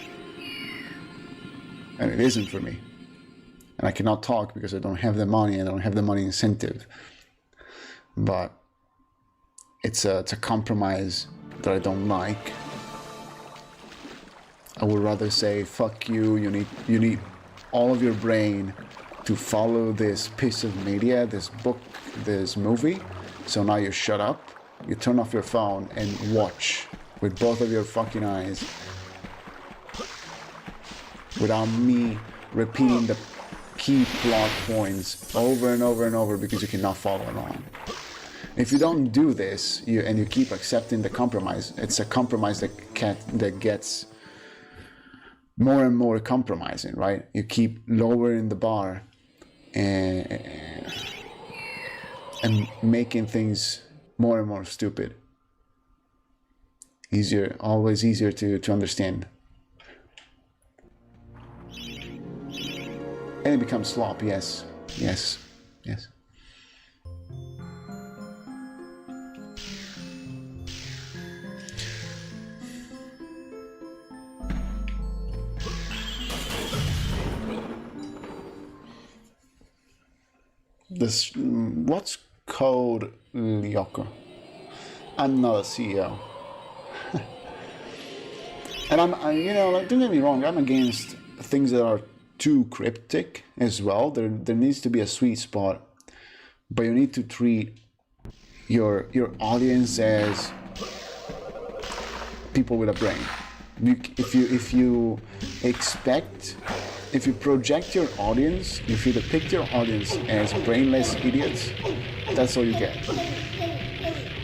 and it isn't for me, and I cannot talk because I don't have the money and I don't have the money incentive, but it's a compromise that I don't like. I would rather say, fuck you, you need all of your brain to follow this piece of media, this book, this movie, so now you shut up, you turn off your phone and watch with both of your fucking eyes without me repeating the key plot points over and over and over because you cannot follow along. If you don't do this and you keep accepting the compromise, it's a compromise that gets more and more compromising, right? You keep lowering the bar and making things more and more stupid. Always easier to understand. And it becomes slop, yes. What's code Lyoko? I'm not a CEO. And you know, like, don't get me wrong, I'm against things that are too cryptic as well. There needs to be a sweet spot, but you need to treat your audience as people with a brain. If you project your audience, if you depict your audience as brainless idiots, that's all you get.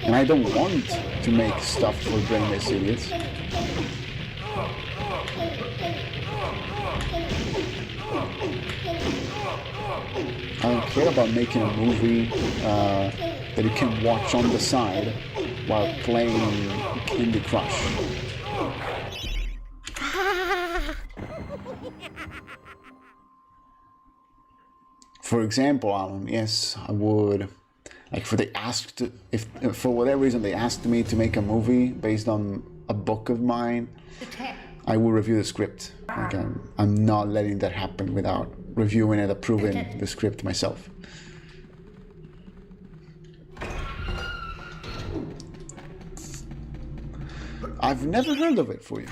And I don't want to make stuff for brainless idiots. I don't care about making a movie that you can watch on the side while playing Candy Crush. For example, Alan, yes, I would. Like, if for whatever reason they asked me to make a movie based on a book of mine, I will review the script. Like, I'm not letting that happen without reviewing and approving the script myself. I've never heard of it for you.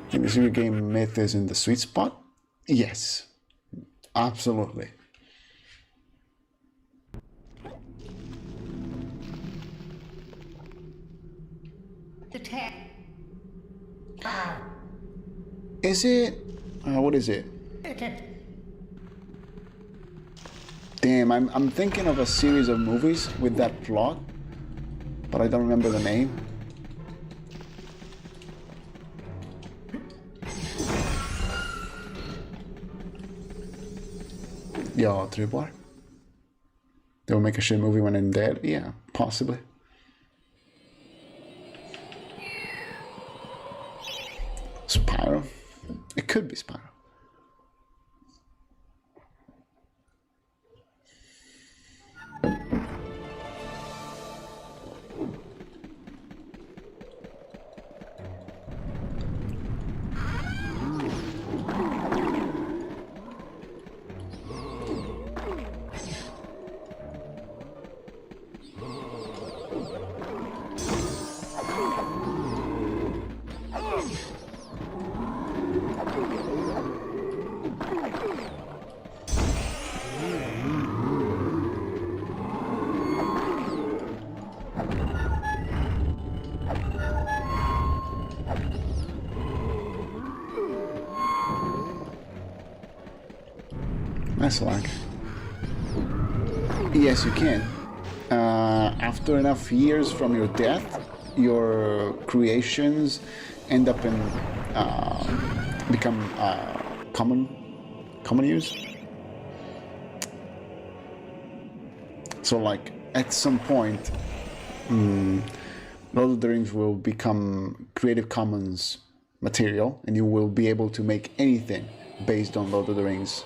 Think this video game myth is in the sweet spot? Yes, absolutely. Attack. Is it? What is it? Damn, I'm thinking of a series of movies with that plot, but I don't remember the name. Ja, Trubar. They will make a shit movie when I'm dead? Yeah, possibly. Spyro? It could be Spyro. That's like. Yes, you can. After enough years from your death, your creations end up in become common use. So, like at some point, Lord of the Rings will become Creative Commons material, and you will be able to make anything based on Lord of the Rings.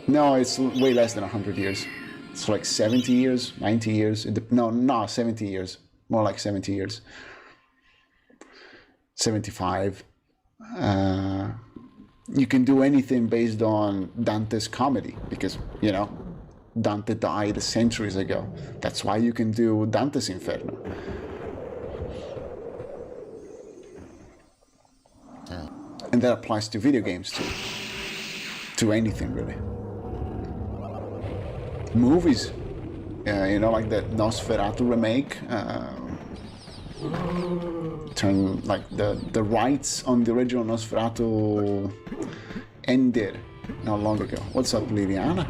No, it's way less than 100 years. It's like 70 years, 90 years. No, 70 years. More like 70 years. 75. You can do anything based on Dante's comedy because, you know, Dante died centuries ago. That's why you can do Dante's Inferno. And that applies to video games too. To anything, really. Movies, you know, like the Nosferatu remake, turn like the rights on the original Nosferatu ended not long ago. What's up, Liliana?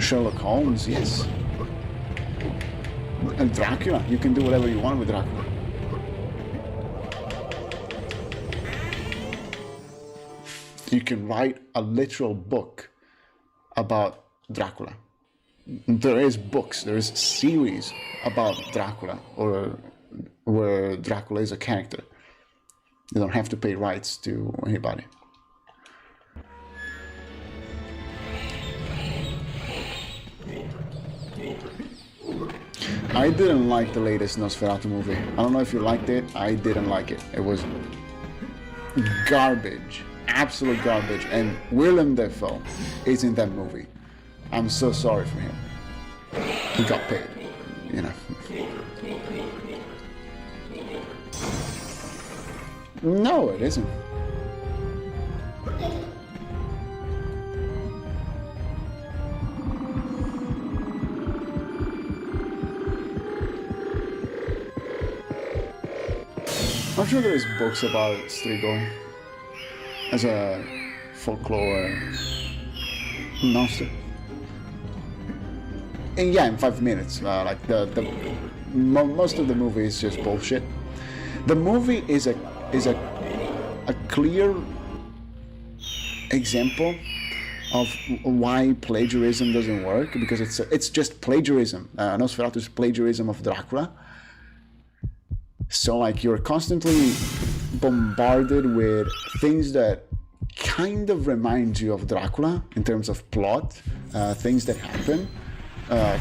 Sherlock Holmes, yes. And Dracula, you can do whatever you want with Dracula. You can write a literal book about Dracula. There is books, there is series about Dracula, or where Dracula is a character. You don't have to pay rights to anybody. I didn't like the latest Nosferatu movie. I don't know if you liked it. I didn't like it. It was garbage, absolute garbage. And Willem Dafoe is in that movie. I'm so sorry for him. He got paid, you know. No, it isn't. I'm sure there's books about Strigoi as a folklore monster. And yeah, in 5 minutes, like most of the movie is just bullshit. The movie is a clear example of why plagiarism doesn't work, because it's just plagiarism. Nosferatu is plagiarism of Dracula. So like you're constantly bombarded with things that kind of remind you of Dracula in terms of plot, things that happen.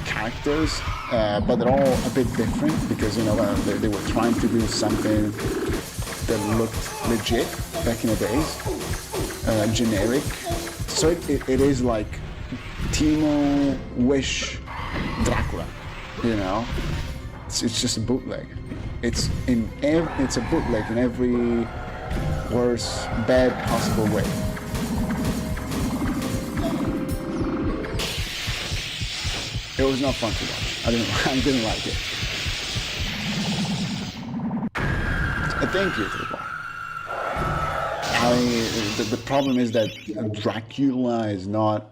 Characters, but they're all a bit different because, you know, they were trying to do something that looked legit back in the days, generic. So it is like Timo Wish Dracula, you know. It's just a bootleg. It's a bootleg in every worst, bad possible way. It was not fun to watch. I didn't like it. Thank you to the bar. The problem is that Dracula is not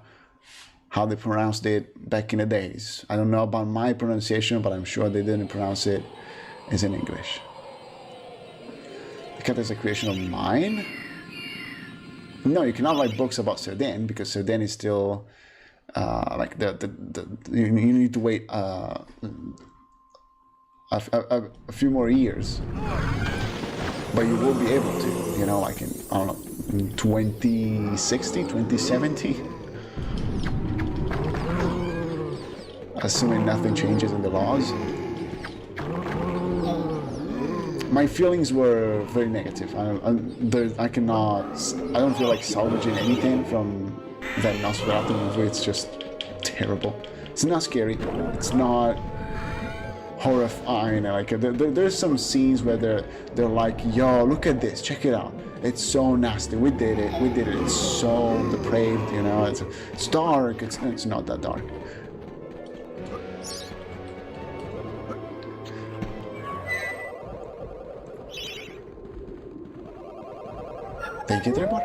how they pronounced it back in the days. I don't know about my pronunciation, but I'm sure they didn't pronounce it as in English. Because it's a creation of mine. No, you cannot write books about Cerdain because Cerdain is still. Like you need to wait a few more years, but you will be able to, you know, like in, I don't know, in 2060, 2070, assuming nothing changes in the laws. My feelings were very negative. I don't feel like salvaging anything from that Nosferatu movie. It's just terrible. It's not scary. It's not horrifying. Like there's some scenes where they're like, "Yo, look at this. Check it out. It's so nasty. We did it. It's so depraved. You know, it's dark. It's not that dark." Thank you, Trevor.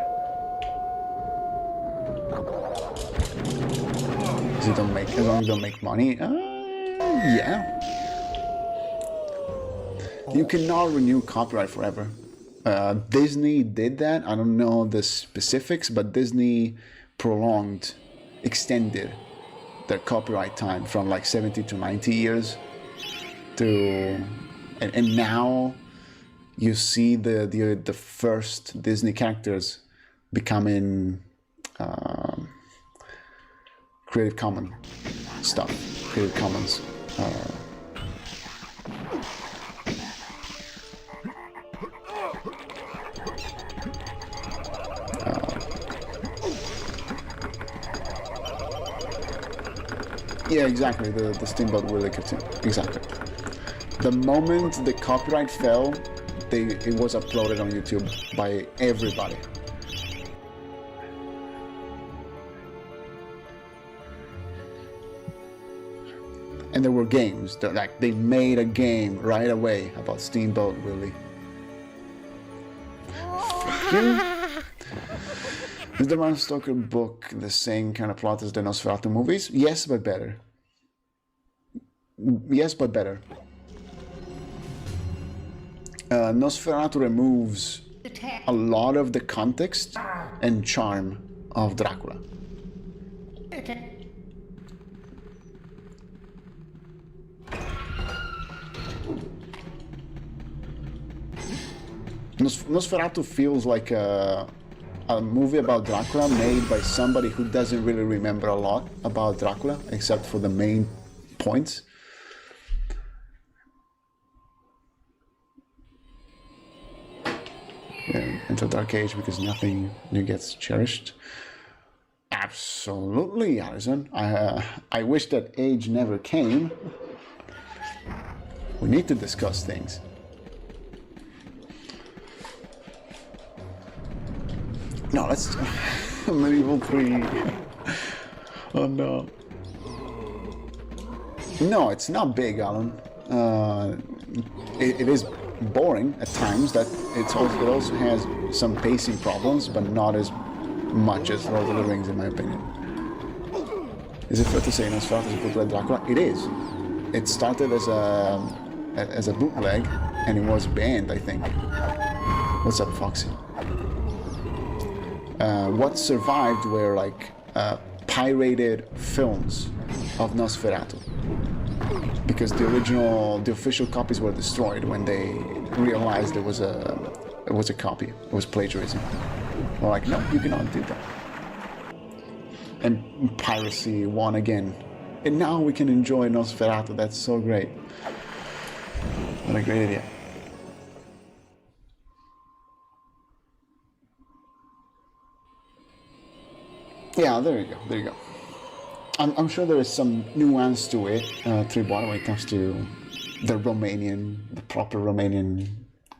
As long as you don't make money, yeah. You cannot renew copyright forever. Disney did that. I don't know the specifics, but Disney extended their copyright time from like 70 to 90 years to, and now you see the first Disney characters becoming Creative Commons stuff. Creative Commons. Yeah, exactly. The Steamboat Willie cartoon. Exactly. The moment the copyright fell, it was uploaded on YouTube by everybody. And there were games. They made a game right away about Steamboat Willie. Is the Bram Stoker book the same kind of plot as the Nosferatu movies? Yes, but better. Yes, but better. Nosferatu removes a lot of the context and charm of Dracula. Nosferatu feels like a movie about Dracula made by somebody who doesn't really remember a lot about Dracula, except for the main points. Yeah, into Dark Age because nothing new gets cherished. Absolutely, Alison. I wish that age never came. We need to discuss things. No, let's... Medieval 3. Oh no. No, it's not big, Alan. It is boring at times. It also has some pacing problems, but not as much as Lord of the Rings, in my opinion. Is it fair to say Nosferatu is a bootleg Dracula? It is. It started as a bootleg, and it was banned, I think. What's up, Foxy? What survived were like pirated films of Nosferatu, because the official copies were destroyed when they realized it was a copy. It was plagiarism. We're like, no, you cannot do that. And piracy won again. And now we can enjoy Nosferatu. That's so great. What a great idea. Yeah, there you go. There you go. I'm sure there is some nuance to it, Tribal, when it comes to the proper Romanian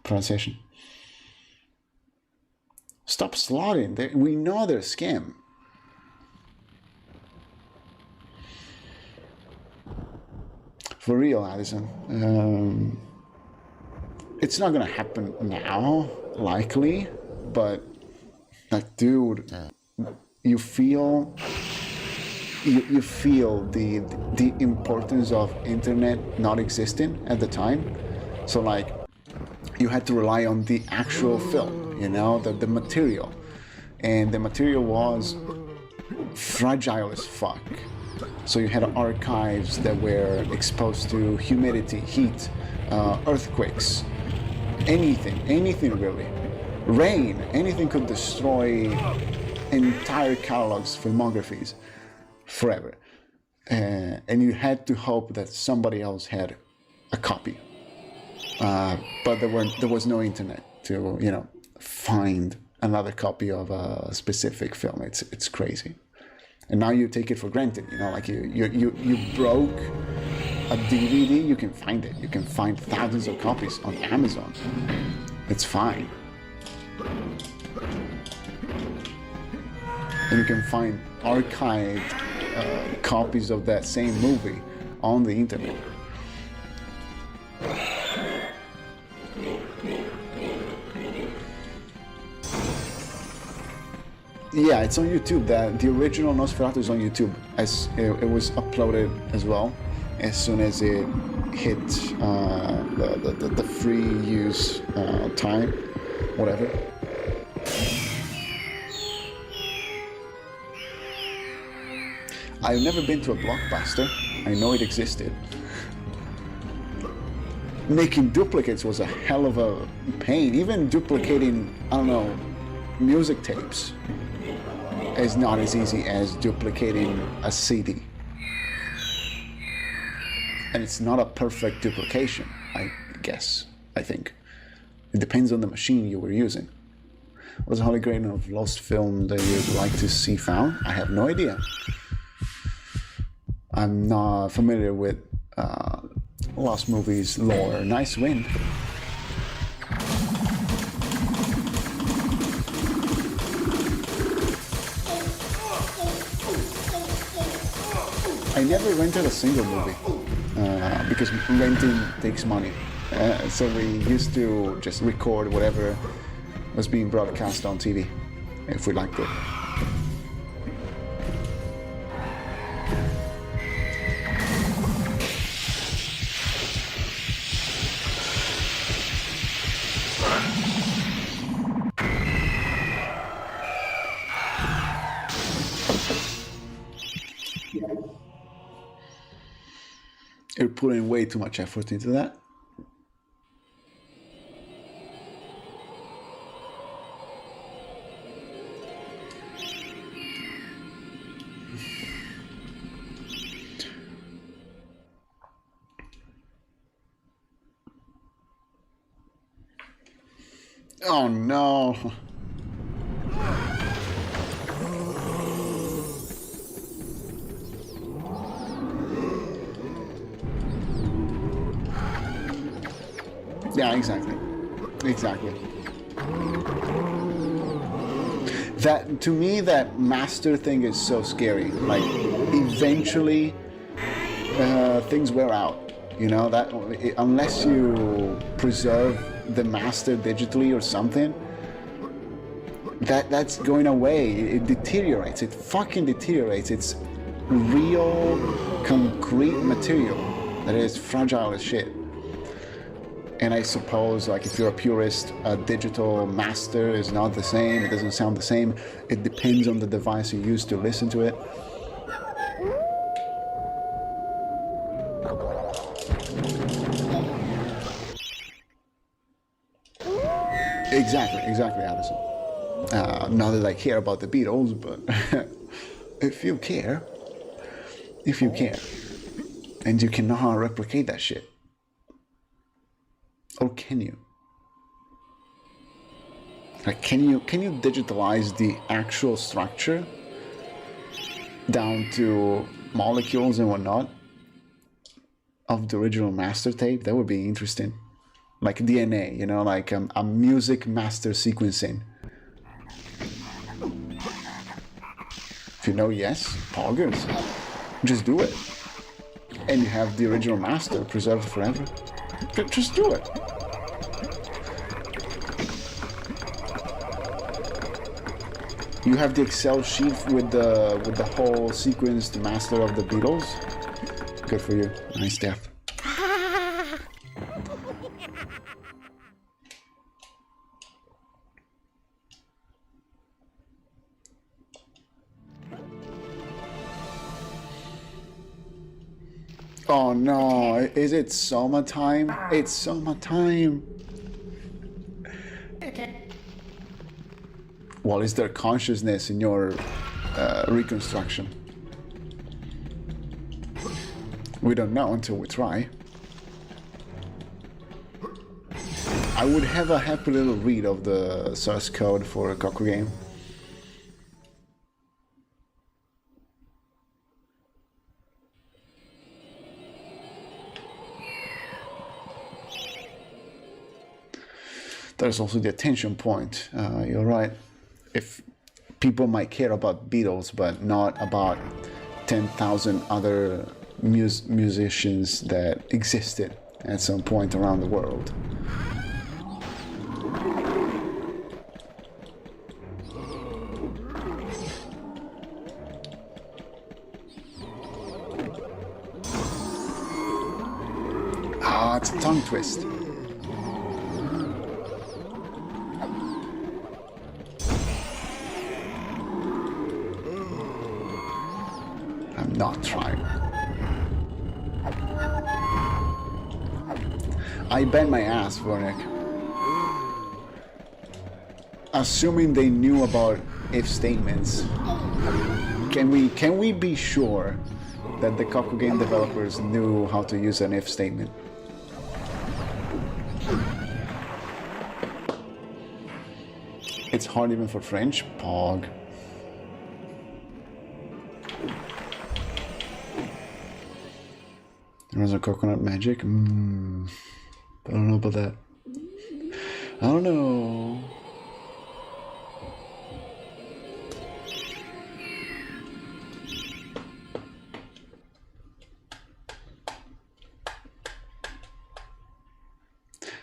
pronunciation. Stop slotting. We know they're scam. For real, Addison. It's not gonna happen now, likely, but like, dude, you feel the importance of internet not existing at the time. So like, you had to rely on the actual film, you know, the material, and the material was fragile as fuck. So you had archives that were exposed to humidity, heat, earthquakes, anything really, rain, anything could destroy entire catalogs, filmographies, forever. And you had to hope that somebody else had a copy. But there was no internet to, you know, find another copy of a specific film. It's crazy. And now you take it for granted, you know, like you broke a DVD, you can find it. You can find thousands of copies on Amazon. It's fine. And you can find archived copies of that same movie on the internet. Yeah, it's on YouTube. That the original Nosferatu is on YouTube. As it was uploaded as well, as soon as it hit the free use time, whatever. I've never been to a Blockbuster. I know it existed. Making duplicates was a hell of a pain. Even duplicating, I don't know, music tapes is not as easy as duplicating a CD. And it's not a perfect duplication, I guess, I think. It depends on the machine you were using. What's the Holy Grail of lost film that you'd like to see found? I have no idea. I'm not familiar with lost movies lore. Nice win. I never rented a single movie because renting takes money. So we used to just record whatever was being broadcast on TV if we liked it. You're putting way too much effort into that. Oh no. Yeah, exactly. Exactly. That, to me, that master thing is so scary. Like, eventually, things wear out. You know, that unless you preserve the master digitally or something, that's going away. It deteriorates. It fucking deteriorates. It's real, concrete material that is fragile as shit. And I suppose, like, if you're a purist, a digital master is not the same. It doesn't sound the same. It depends on the device you use to listen to it. Exactly, Addison. Not that I care about the Beatles, but if you care, and you cannot replicate that shit. Or can you? Like, can you digitalize the actual structure down to molecules and whatnot of the original master tape? That would be interesting. Like DNA, you know, like a music master sequencing. If you know, yes, poggers. Just do it. And you have the original master preserved forever. Just do it. You have the Excel sheet with the whole sequenced master of the Beatles. Good for you. Nice death. Oh no, is it Soma time? It's Soma time. Well, is there consciousness in your reconstruction? We don't know until we try. I would have a happy little read of the source code for a Koku game. There's also the attention point. You're right. If people might care about Beatles, but not about 10,000 other musicians that existed at some point around the world. it's a tongue twist. I'm not trying. I bet my ass, Vornik. Assuming they knew about if statements, can we be sure that the Coco game developers knew how to use an if statement? It's hard even for French. Pog. There's a coconut magic. I don't know about that. I don't know.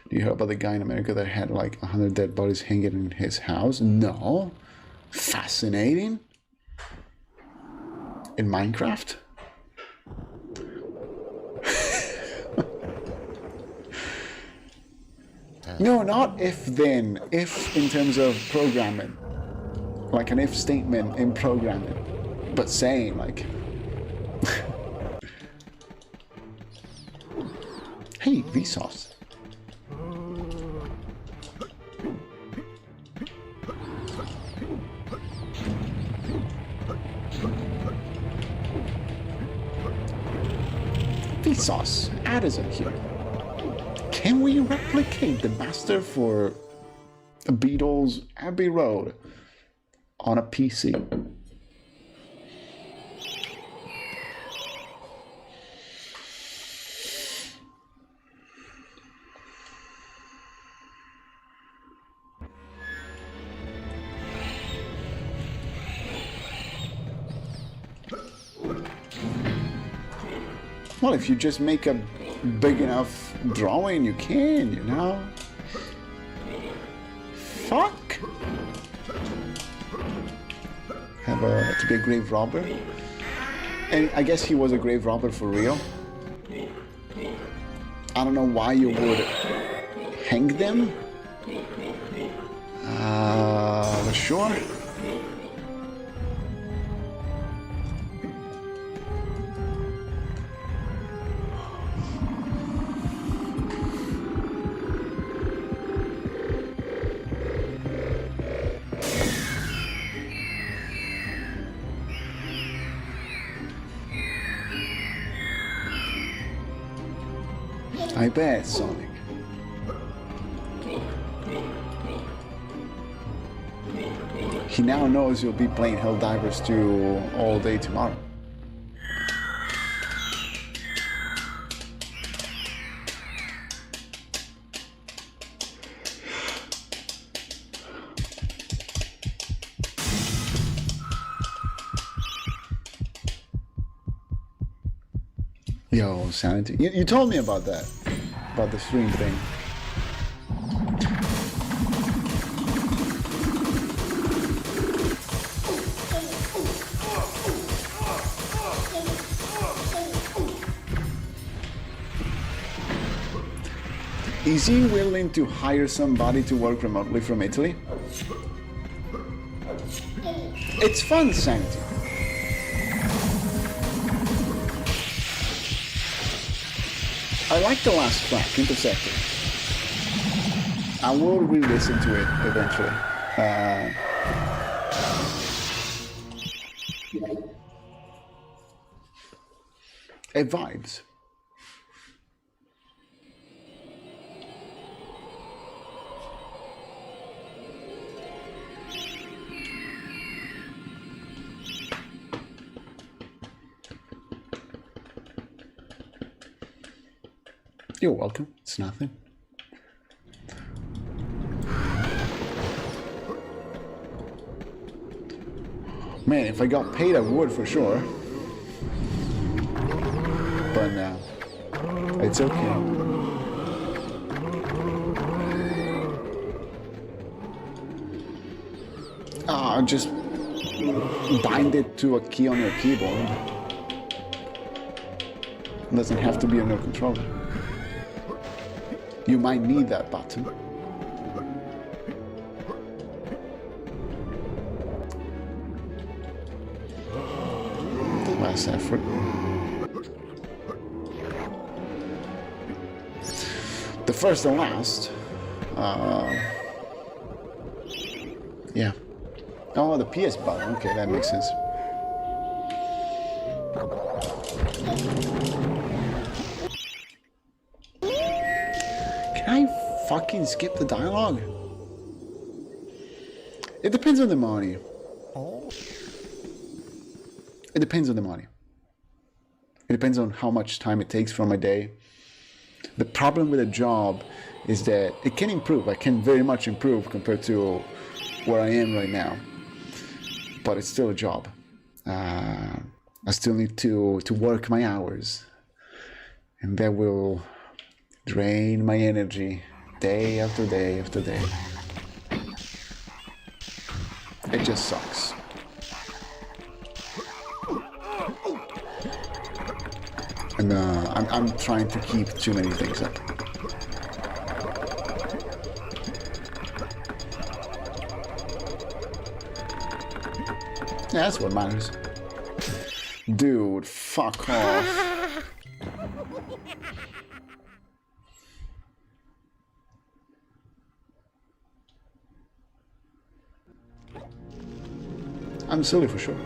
Do you hear about the guy in America that had like 100 dead bodies hanging in his house? No. Fascinating. In Minecraft? No, not if then. If in terms of programming. Like an if statement in programming. But saying like... Hey, Vsauce. Vsauce, Addison here. Can we replicate the master for Beatles Abbey Road on a PC? Well, if you just make a big enough drawing, you can, you know? Fuck! To be a grave robber? And I guess he was a grave robber for real. I don't know why you would hang them. Sure. I bet, Sonic. He now knows you'll be playing Helldivers 2 all day tomorrow. Yo, Sanity. You told me about that. About the stream thing. Is he willing to hire somebody to work remotely from Italy? It's fun, Sanity. I like the last track, Interceptor. I will re-listen to it eventually. It vibes. You're welcome. It's nothing. Man, if I got paid, I would for sure. But no. It's okay. Just bind it to a key on your keyboard. It doesn't have to be on your controller. You might need that button. Last effort. The first and last. Yeah. Oh, the PS button. Okay, that makes sense. Can I fucking skip the dialogue? It depends on the money. It depends on the money. It depends on how much time it takes from my day. The problem with a job is that it can improve. I can very much improve compared to where I am right now. But it's still a job. I still need to work my hours. And that will drain my energy day after day after day. It just sucks. And I'm trying to keep too many things up. Yeah, that's what matters. Dude, fuck off. I'm silly for sure.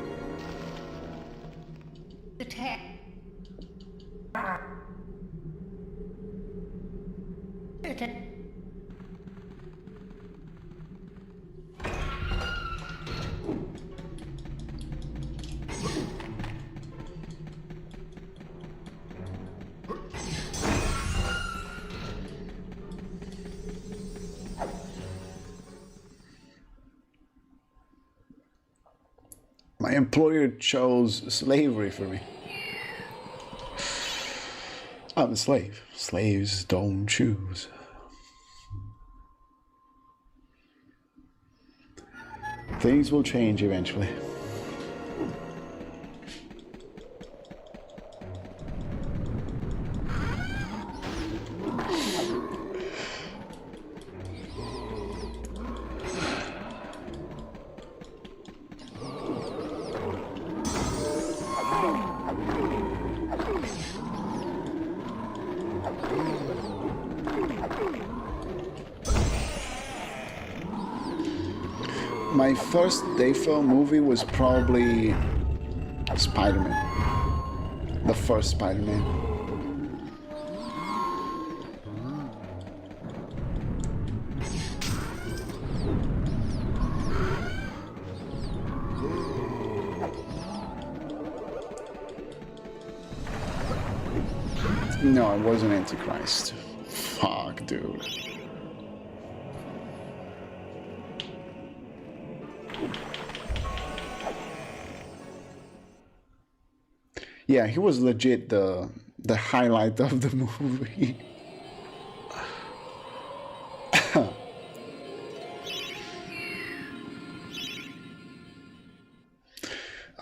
The tag. My employer chose slavery for me. I'm a slave. Slaves don't choose. Things will change eventually. My first Dayfell movie was probably Spider-Man. The first Spider-Man. No, I wasn't Antichrist. Fuck, dude. Yeah, he was legit the highlight of the movie.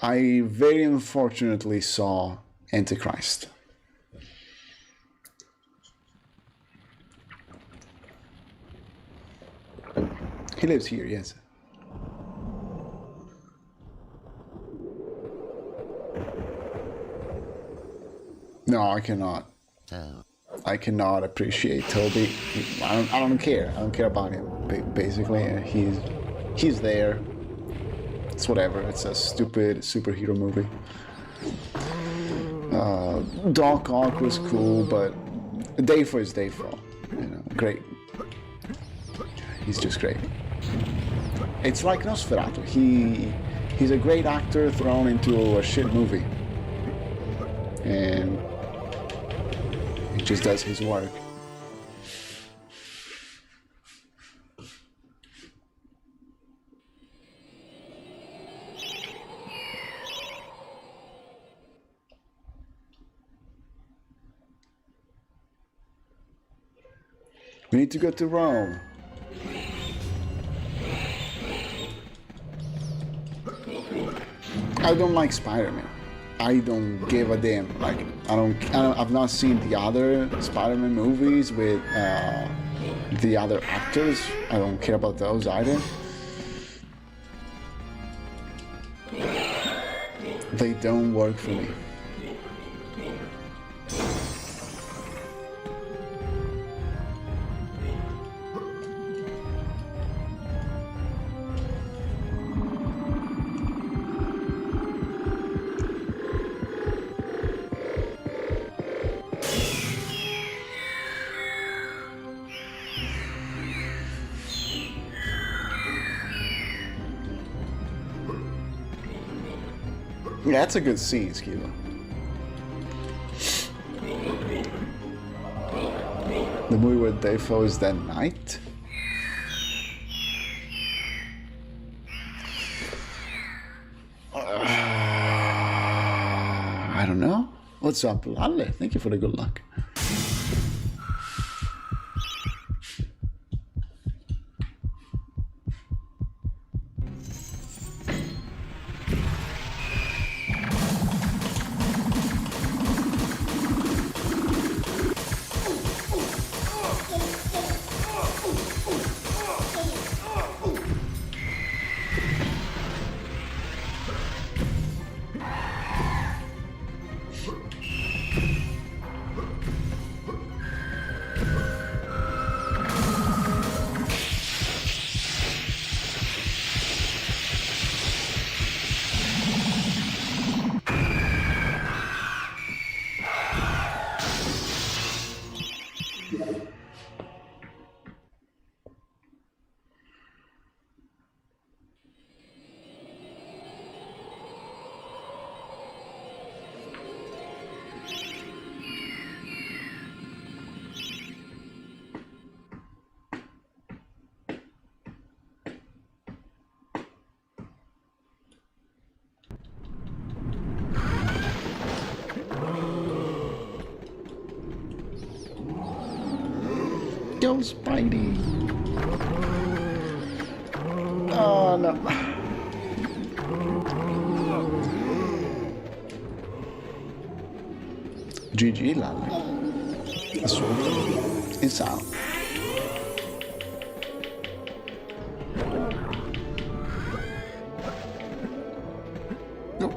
I very unfortunately saw Antichrist. He lives here, yes. No, I cannot. So, I cannot appreciate Toby. I don't care. I don't care about him. Basically, he's there. It's whatever. It's a stupid superhero movie. Doc Ock was cool, but Dayfall is Dayfall. You know, great. He's just great. It's like Nosferatu. He's a great actor thrown into a shit movie, and he just does his work. We need to go to Rome. I don't like Spider-Man. I don't give a damn. Like I've not seen the other Spider-Man movies with the other actors. I don't care about those either. They don't work for me. Yeah, that's a good scene, Skiba. The movie where Defoe is that knight? I don't know. What's up, Lalle? Thank you for the good luck. Go, Spidey! Oh no. GG, Lalle. Nasoreeno is out. No.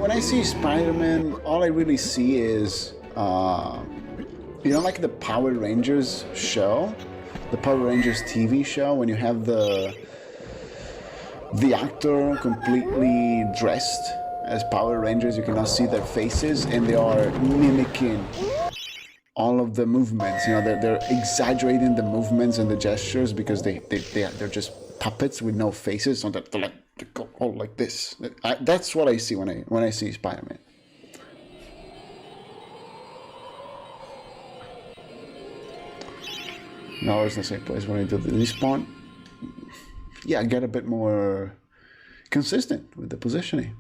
When I see Spider-Man, all I really see is, you know, like the Power Rangers show, the Power Rangers TV show, when you have the actor completely dressed as Power Rangers, you cannot see their faces, and they are mimicking all of the movements. You know, they're exaggerating the movements and the gestures because they're just puppets with no faces, so they're like they go all like this. That's what I see when I see Spider-Man. No, it's the same place when I do the respawn. Yeah, get a bit more consistent with the positioning.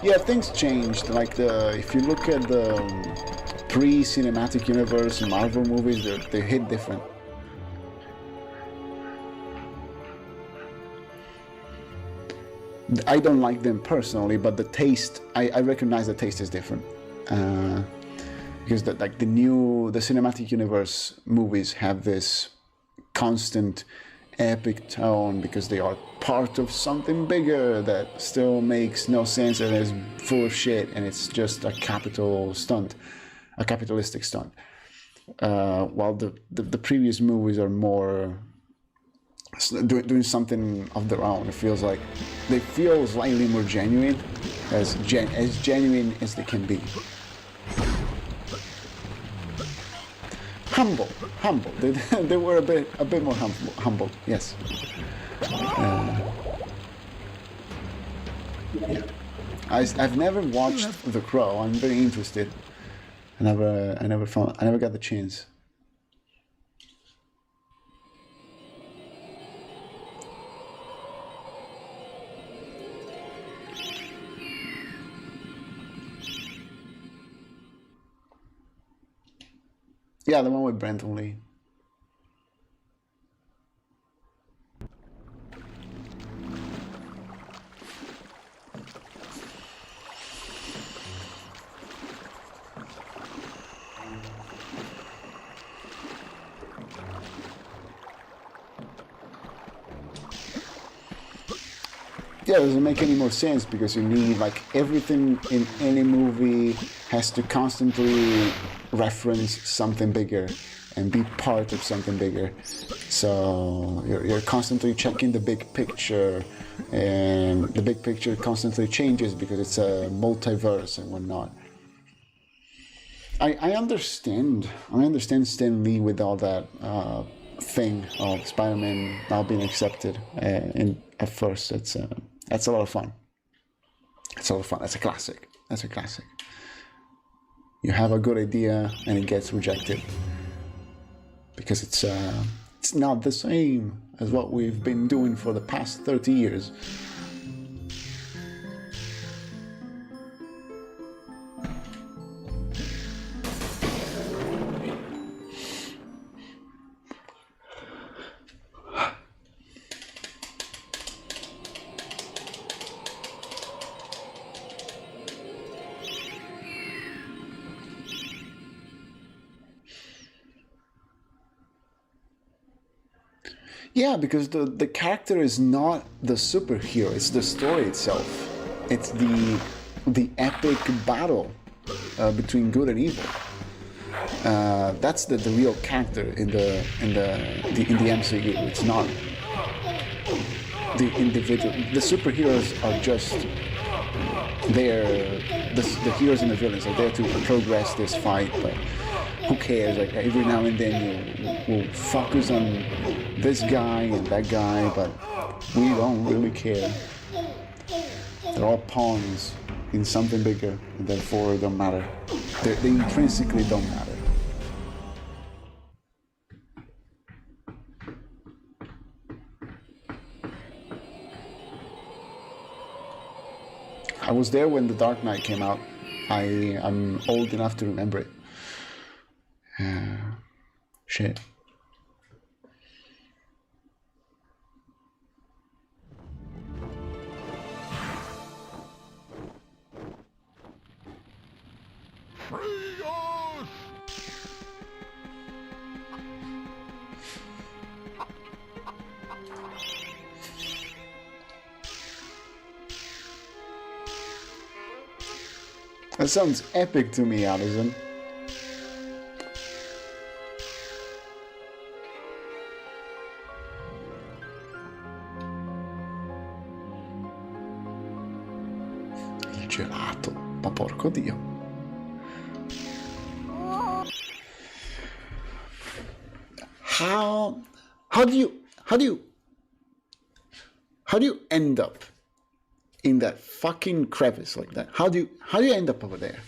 Yeah, things changed. Like if you look at the pre-cinematic universe Marvel movies, they hit different. I don't like them personally, but the taste, I recognize the taste is different. Because the cinematic universe movies have this constant epic tone because they are part of something bigger that still makes no sense and is full of shit, and it's just a capitalistic stunt. While the previous movies are more doing something of their own. It feels like they feel slightly more genuine, as genuine as they can be. Humble. They were a bit more humble. Yes. Yeah. I've never watched The Crow. I'm very interested. I never got the chance. Yeah, the one with Brenton Lee. Yeah, it doesn't make any more sense because you need, like, everything in any movie has to constantly reference something bigger and be part of something bigger. So you're constantly checking the big picture, and the big picture constantly changes because it's a multiverse and whatnot. I understand Stan Lee with all that thing of Spider-Man not being accepted. At first, that's a lot of fun. It's a lot of fun. That's a classic. You have a good idea and it gets rejected because it's not the same as what we've been doing for the past 30 years. Yeah, because the character is not the superhero, it's the story itself. It's the epic battle between good and evil. That's the real character in the MCU. It's not the individual. The superheroes are just there. The heroes and the villains are there to progress this fight, but who cares? Like, every now and then we'll focus on this guy and that guy, but we don't really care. They're all pawns in something bigger, and therefore they don't matter. They intrinsically don't matter. I was there when The Dark Knight came out. I'm old enough to remember it. Shit. That sounds epic to me, Allison. Il gelato, ma porco Dio. How do you end up in that fucking crevice like that? How do you end up over there?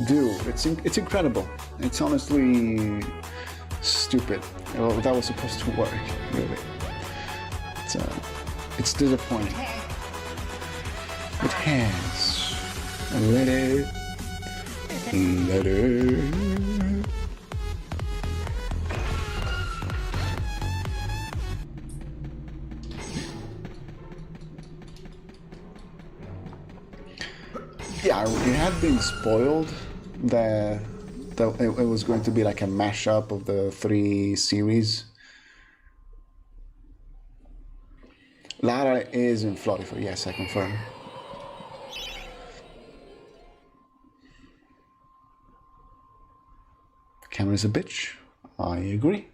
Dude, it's incredible. It's honestly stupid. Well, that was supposed to work, really. It's disappointing. It has. Let it. Yeah, it had been spoiled that it was going to be like a mashup of the 3 series. Lara is in Florida, yes, I confirm. Camera's a bitch. I agree.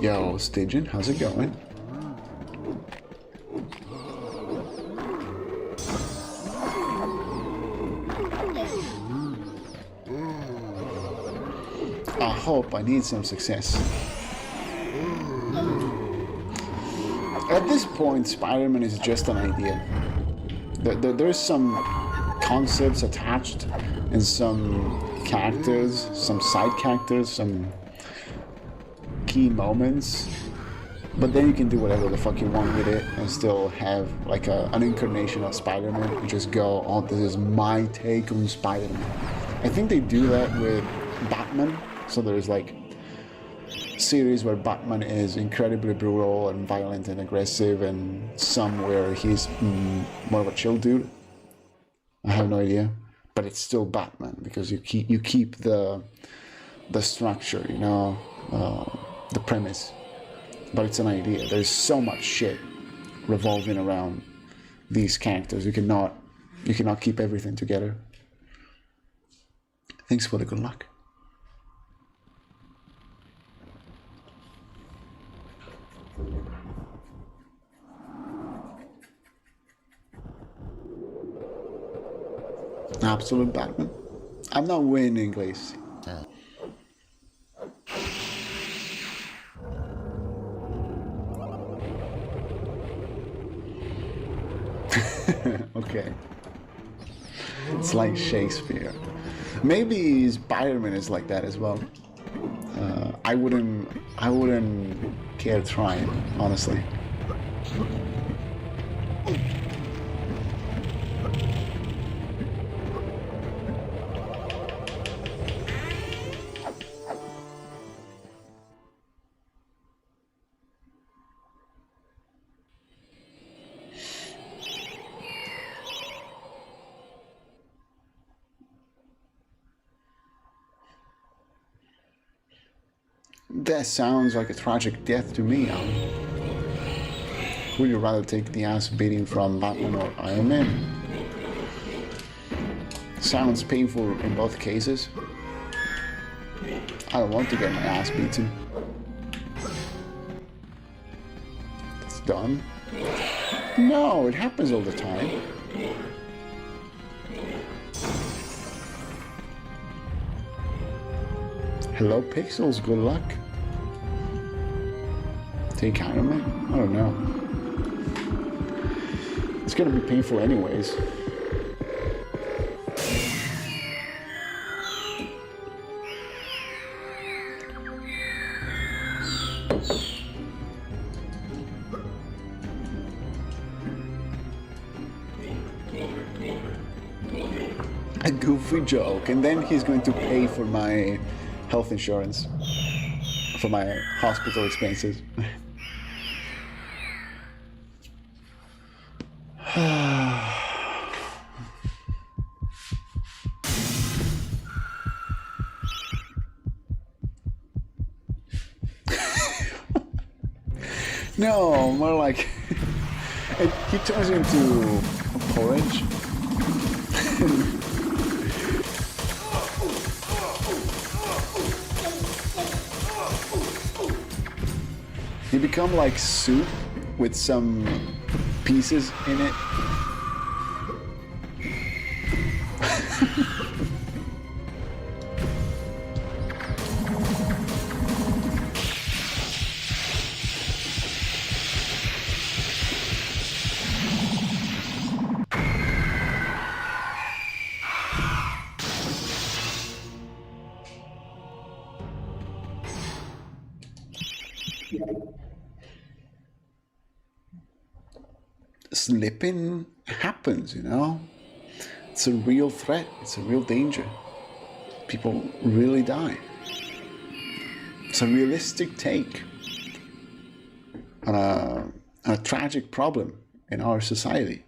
Yo, Stygian, how's it going? help. I need some success. At this point, Spider-Man is just an idea. There's some concepts attached and some characters, some side characters, some key moments. But then you can do whatever the fuck you want with it and still have like an incarnation of Spider-Man and just go, oh, this is my take on Spider-Man. I think they do that with Batman. So there's like series where Batman is incredibly brutal and violent and aggressive, and some where he's more of a chill dude. I have no idea, but it's still Batman because you keep the structure, you know, the premise. But it's an idea. There's so much shit revolving around these characters. You cannot keep everything together. Thanks for the good luck. Absolute Batman. I'm not winning, Glaze. Okay. It's like Shakespeare. Maybe Spider-Man is like that as well. I wouldn't care trying, honestly. That sounds like a tragic death to me. Would you rather take the ass beating from Batman or Iron Man? Sounds painful in both cases. I don't want to get my ass beaten. It's done. No, it happens all the time. Hello, Pixels, good luck. Take Iron Man? I don't know. It's gonna be painful anyways. A goofy joke, and then he's going to pay for my health insurance, for my hospital expenses. No, more like he turns into a porridge. You become like soup with some pieces in it. Slipping happens, you know. It's a real threat. It's a real danger. People really die. It's a realistic take on a tragic problem in our society.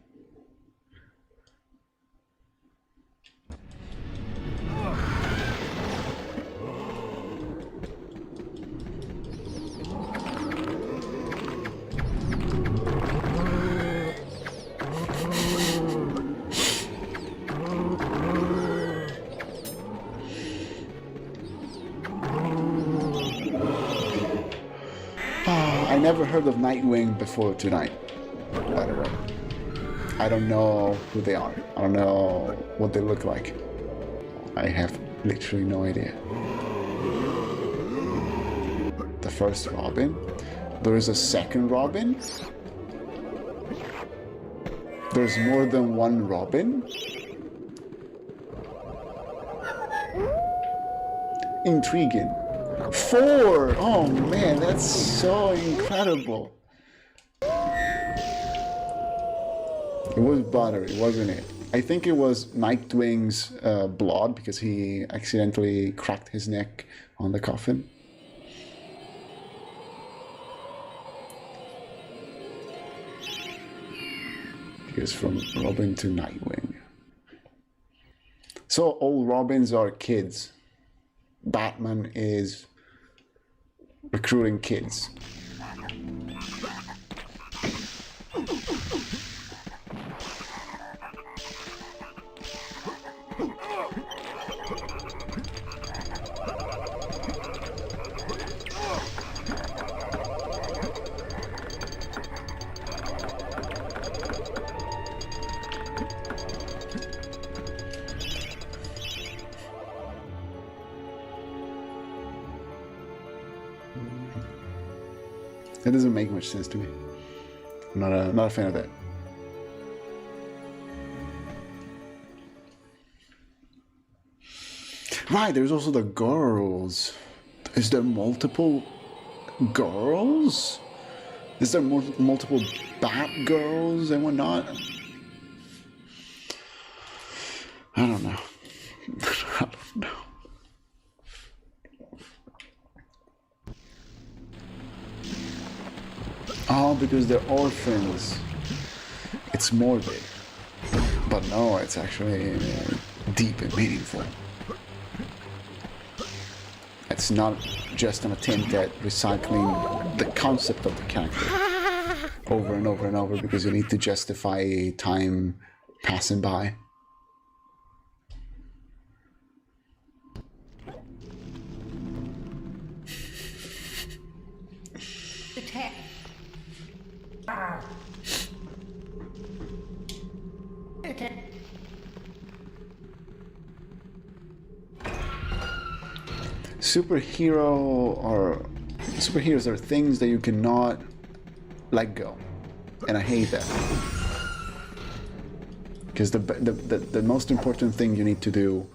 I never heard of Nightwing before tonight, by the way. I don't know who they are. I don't know what they look like. I have literally no idea. first Robin. There is a second Robin. There's more than one Robin. Intriguing. 4! Oh man, that's so incredible. It was buttery, wasn't it? I think it was Nightwing's blood because he accidentally cracked his neck on the coffin. He goes from Robin to Nightwing. So all Robins are kids. Batman is recruiting kids. That doesn't make much sense to me. I'm not a fan of that. Right, there's also the girls. Is there multiple girls? Is there multiple Batgirls and whatnot? I don't know. I don't know. Oh, because they're orphans. It's morbid. But no, it's actually deep and meaningful. It's not just an attempt at recycling the concept of the character over and over and over because you need to justify time passing by. The tech. Superheroes are things that you cannot let go, and I hate that because the most important thing you need to do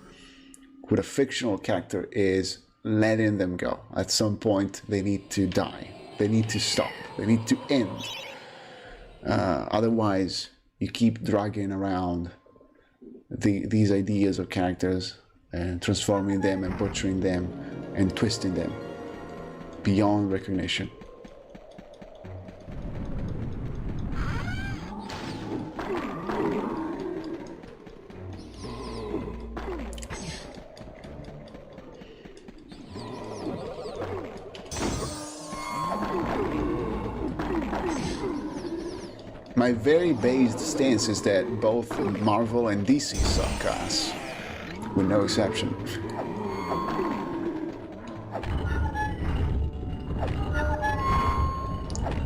with a fictional character is letting them go. At some point, they need to die. They need to stop. They need to end. Otherwise, you keep dragging around these ideas of characters and transforming them and butchering them and twisting them beyond recognition. My very based stance is that both Marvel and DC suck ass, with no exception.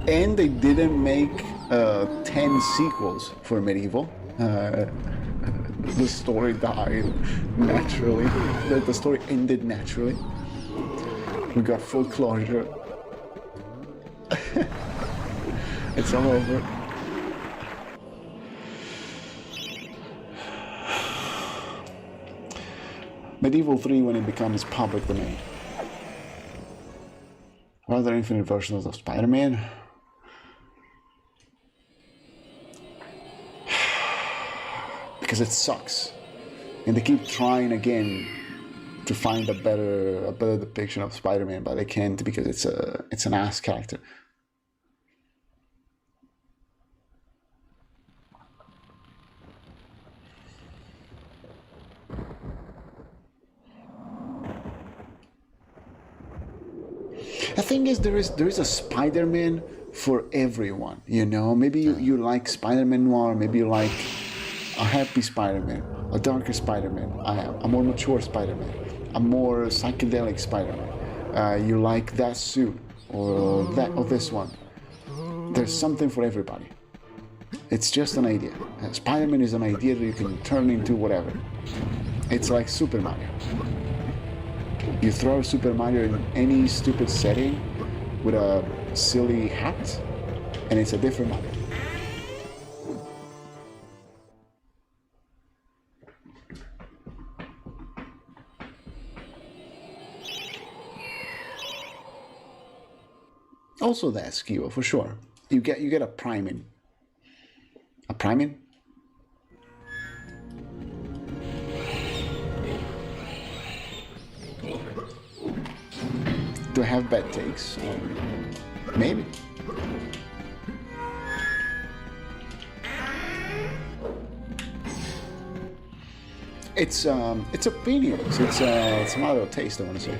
And they didn't make 10 sequels for MediEvil. The story died naturally. The story ended naturally. We got full closure. It's all over. MediEvil 3 when it becomes public domain. Are there infinite versions of Spider-Man? Because it sucks. And they keep trying again to find a better depiction of Spider-Man, but they can't because it's an ass character. The thing is, there is a Spider-Man for everyone, you know? Maybe you like Spider-Man Noir, maybe you like a happy Spider-Man, a darker Spider-Man, a more mature Spider-Man, a more psychedelic Spider-Man. You like that suit, or this one. There's something for everybody. It's just an idea. Spider-Man is an idea that you can turn into whatever. It's like Super Mario. You throw Super Mario in any stupid setting, with a silly hat, and it's a different map. Also that skill for sure. You get a priming. A priming? Do I have bad takes? Maybe. It's opinions. It's a matter of taste, I want to say.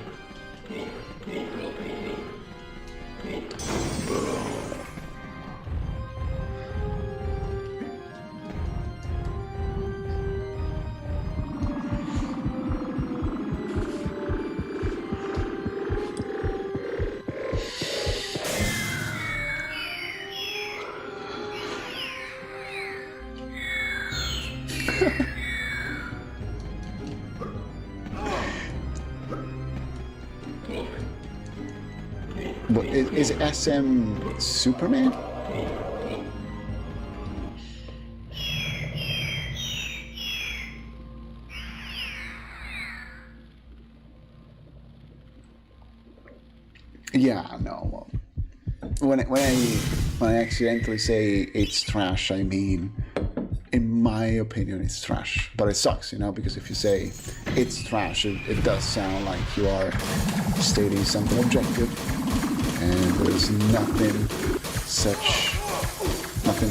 What, is SM Superman? Yeah, no. When I accidentally say it's trash, I mean, in my opinion, it's trash. But it sucks, you know, because if you say it's trash, it does sound like you are stating something objective, and there's nothing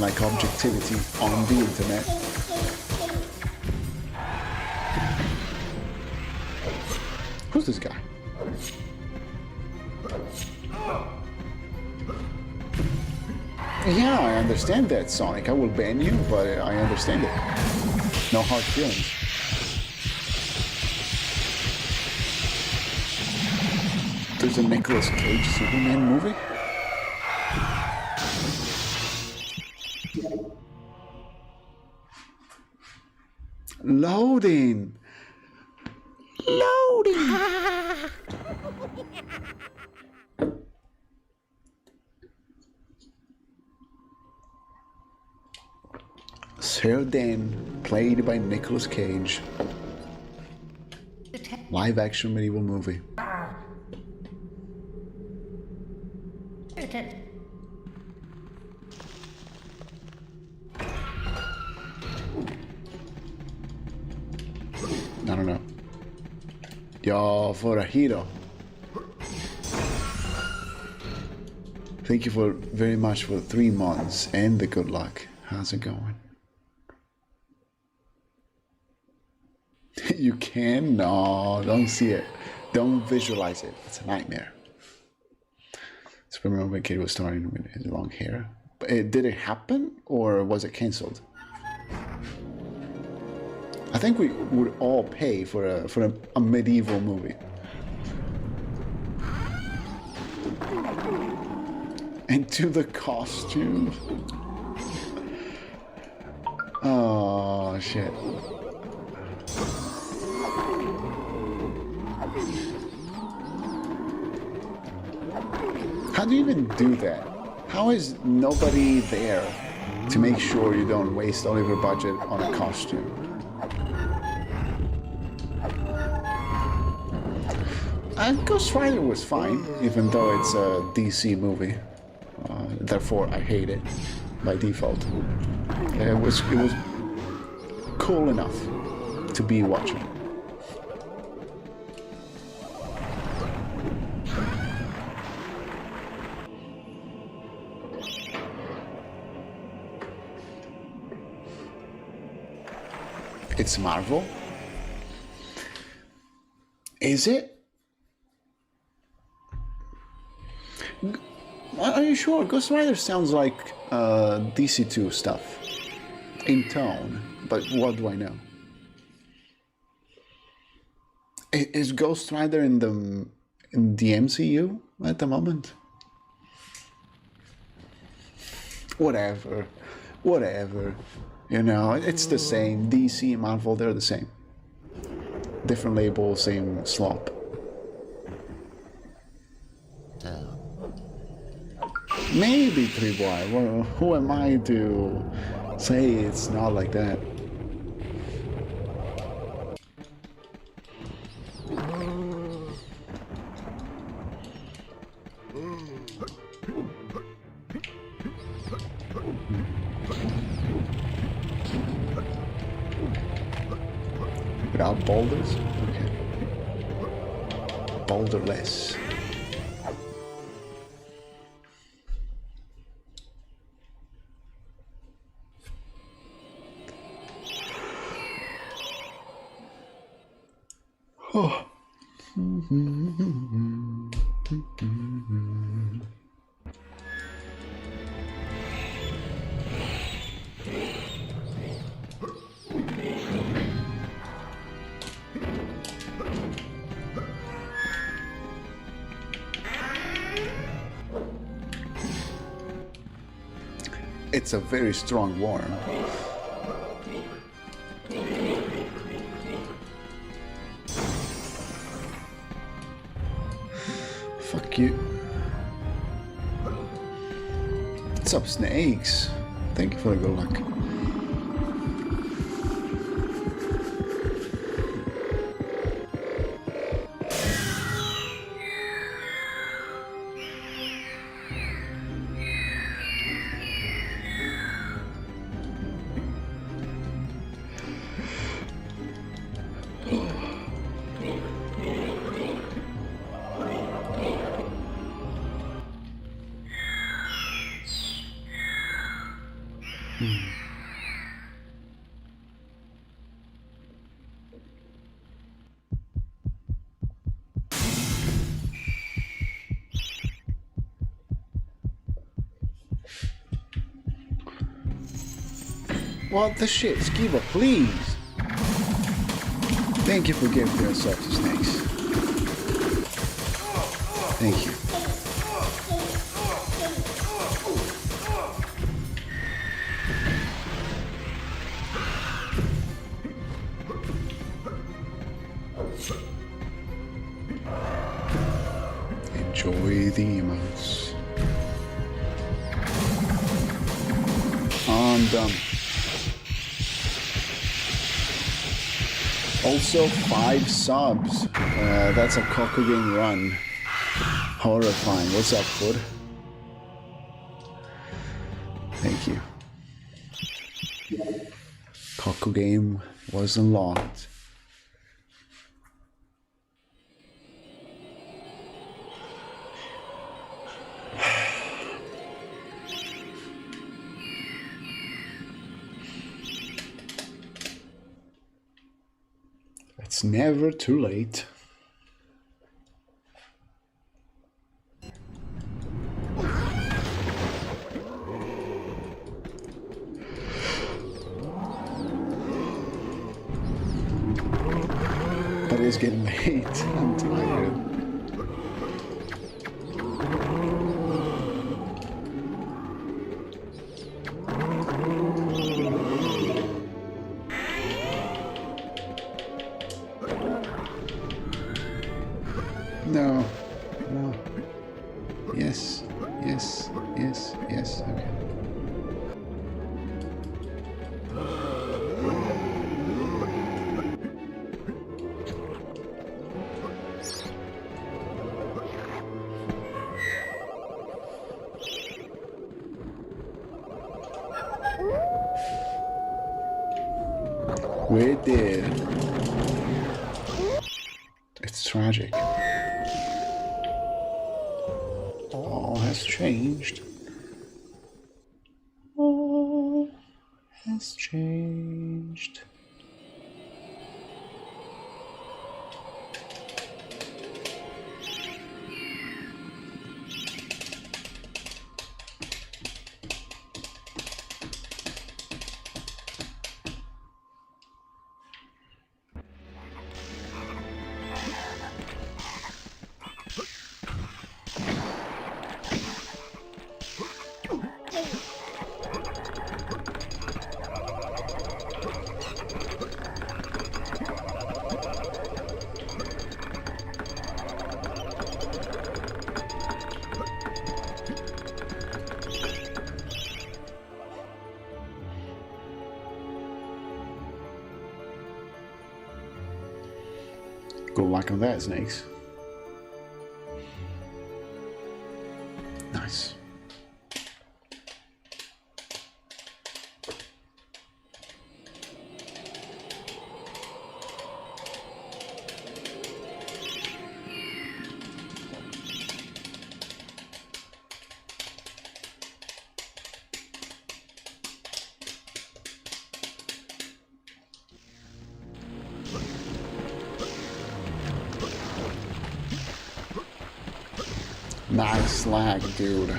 like objectivity on the internet. Who's this guy? Yeah, I understand that, Sonic. I will ban you, but I understand it. No hard feelings. There's a Nicolas Cage Superman movie? Loading! Loading! Sir Dan, played by Nicolas Cage. Live action medieval movie. I don't know. Yo, for a hero. Thank you very much for 3 months and the good luck. How's it going? You can? No, don't see it. Don't visualize it. It's a nightmare. So remember when kid was starting with his long hair. But did it happen or was it cancelled? I think we would all pay for a medieval movie. And to the costumes. Oh shit. How do you even do that? How is nobody there to make sure you don't waste all of your budget on a costume? Ghost Rider was fine, even though it's a DC movie. Therefore, I hate it by default. It was cool enough to be watching. It's Marvel? Is it? Are you sure? Ghost Rider sounds like DC2 stuff in tone, but what do I know? Is Ghost Rider in the MCU at the moment? Whatever. You know, it's the same. DC, Marvel, they're the same. Different label, same slop. So, Maybe Tree Boy. Well, who am I to say it's not like that? Without boulders? Okay. Boulderless. Oh. It's a very strong worm. Fuck you. What's up, snakes? Thank you for the good luck. What the shit? Skiba, please! Thank you for giving yourself to snakes. Thank you. Enjoy the emotes. I'm done. Also, 5 subs. That's a Kokugame run. Horrifying. What's up, Food? Thank you. Kokugame was unlocked. It's never too late. But it's getting late. I'm tired. No. No. Yes. Yes. Yes. Yes. Okay. We did. It's tragic. All has changed. All has changed. Good luck on that, Snakes. Nice. Nice lag, dude.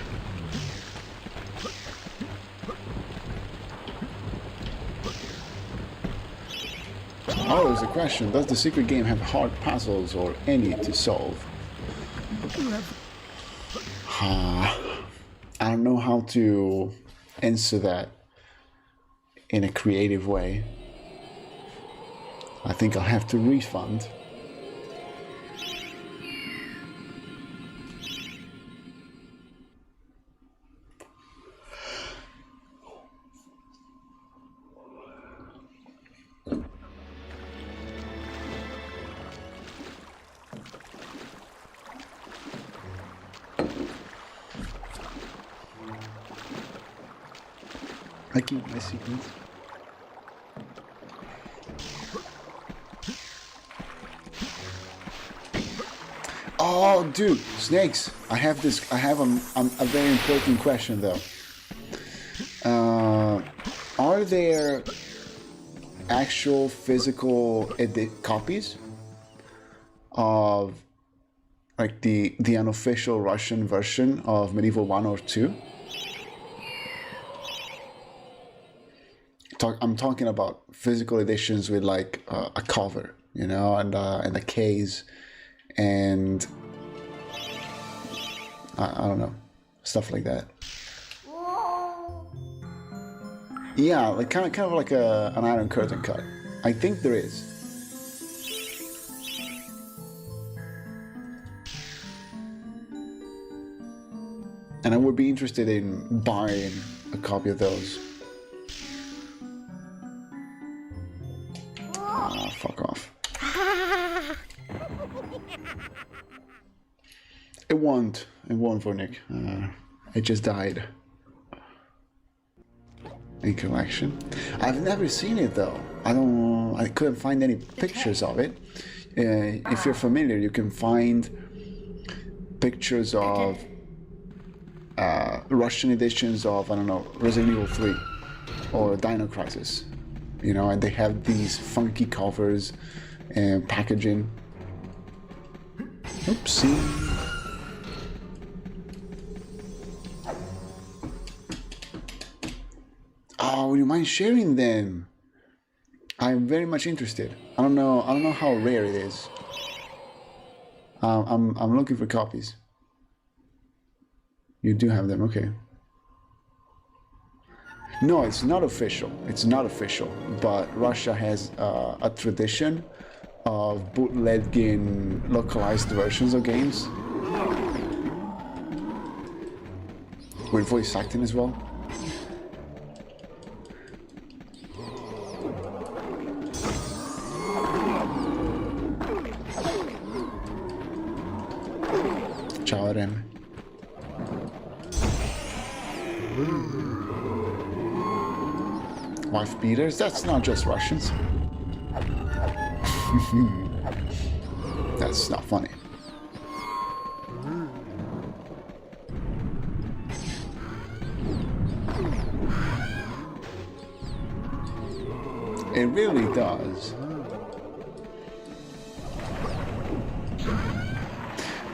Oh, there's a question. Does the secret game have hard puzzles or any to solve? I don't know how to answer that in a creative way. I think I'll have to refund. I keep my secrets. Oh, dude, Snakes. I have a very important question though. Are there actual physical copies of like the unofficial Russian version of MediEvil 1 or 2? I'm talking about physical editions with like a cover, you know, and a case, and I don't know, stuff like that. Yeah, like kind of like an Iron Curtain cut. I think there is. And I would be interested in buying a copy of those. Fuck off. It won't, Vornik. It just died. In collection. I've never seen it though. I couldn't find any pictures of it. If you're familiar, you can find pictures of Russian editions of, I don't know, Resident Evil 3 or Dino Crisis. You know, and they have these funky covers and packaging. Oopsie. Oh, would you mind sharing them? I'm very much interested. I don't know how rare it is. I'm looking for copies. You do have them, okay. No, it's not official. It's not official. But Russia has a tradition of bootlegging localized versions of games with voice acting as well. Ciao, Rem. Wife beaters? That's not just Russians. That's not funny. It really does.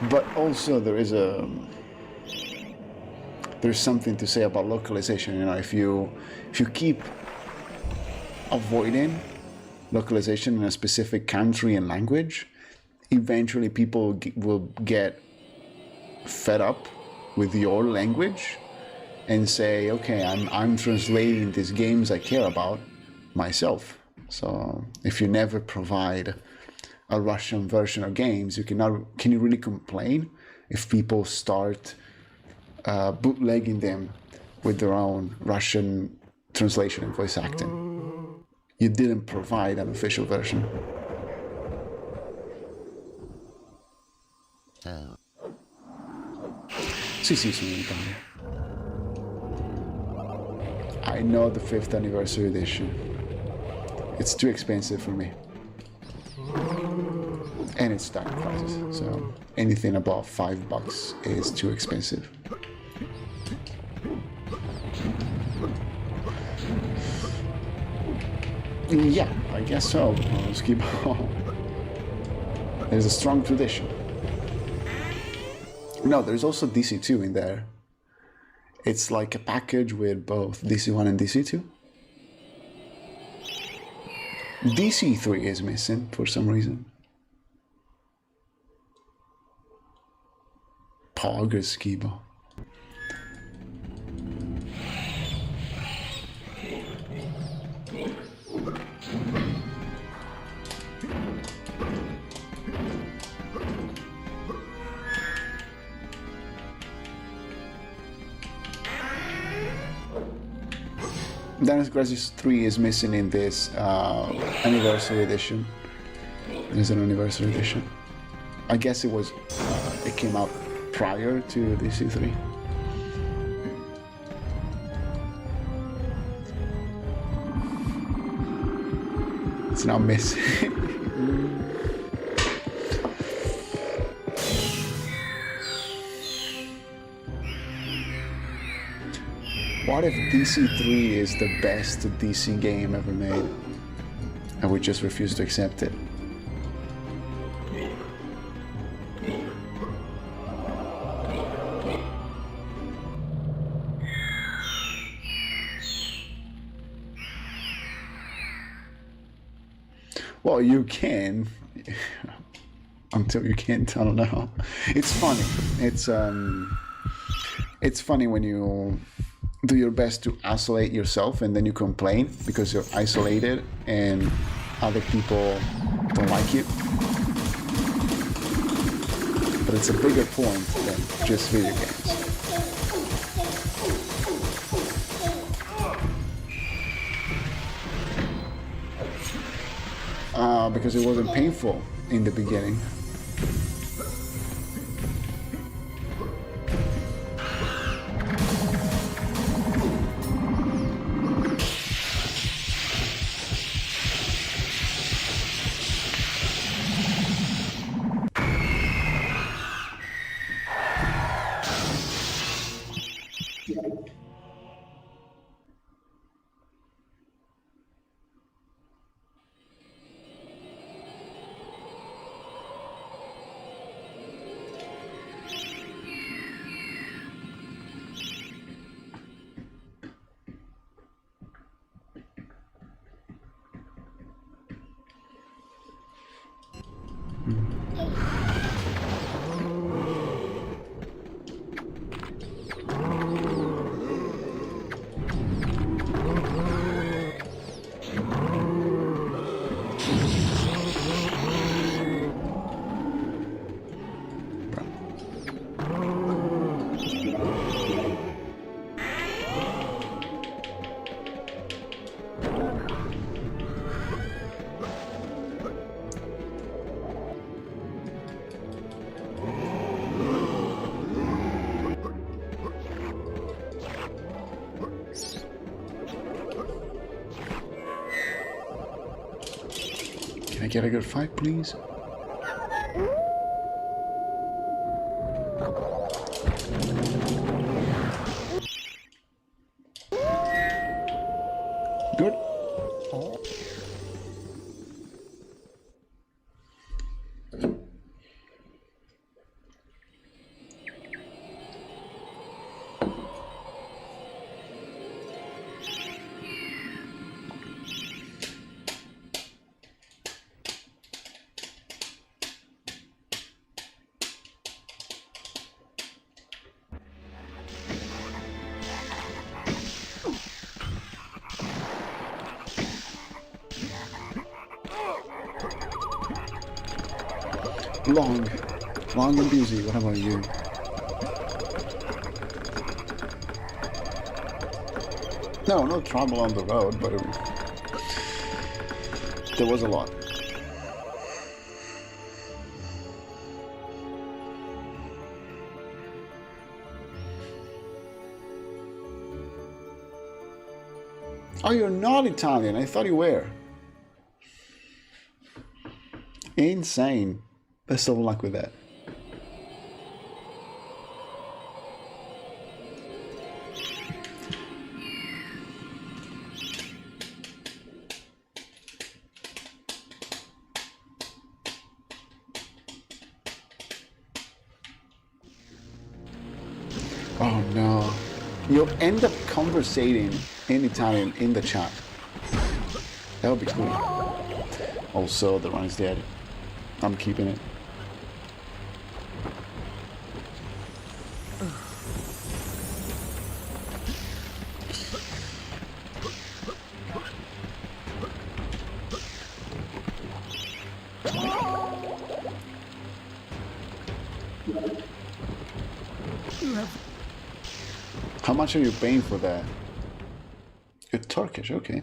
But also there's something to say about localization. You know, if you keep avoiding localization in a specific country and language, eventually people will get fed up with your language and say, okay, I'm translating these games I care about myself. So if you never provide a Russian version of games, can you really complain if people start bootlegging them with their own Russian translation and voice acting? You didn't provide an official version. Oh. Sì, sono in Italia. I know the 5th anniversary edition. It's too expensive for me. And it's Dark Crisis, so anything above $5 is too expensive. Yeah, I guess so. Let's keep on. There's a strong tradition. No, there's also DC2 in there. It's like a package with both DC1 and DC2. DC3 is missing for some reason. Pogger Skibo. Dynasty Crisis 3 is missing in this anniversary edition. There's an anniversary edition. I guess it was, it came out prior to DC3. It's now missing. What if DC3 is the best DC game ever made? And we just refuse to accept it. Well, you can. Until you can't, I don't know. It's funny. It's funny when you do your best to isolate yourself and then you complain because you're isolated and other people don't like you. But it's a bigger point than just video games. Because it wasn't painful in the beginning. Can I get a good fight, please? Good. Long and busy. What about you? No trouble on the road, but there was a lot. Oh, you're not Italian. I thought you were. Insane. Best of luck with that. Oh no. You'll end up conversating in Italian in the chat. That would be cool. Also, the run is dead. I'm keeping it. How much are you paying for that? You're Turkish, okay.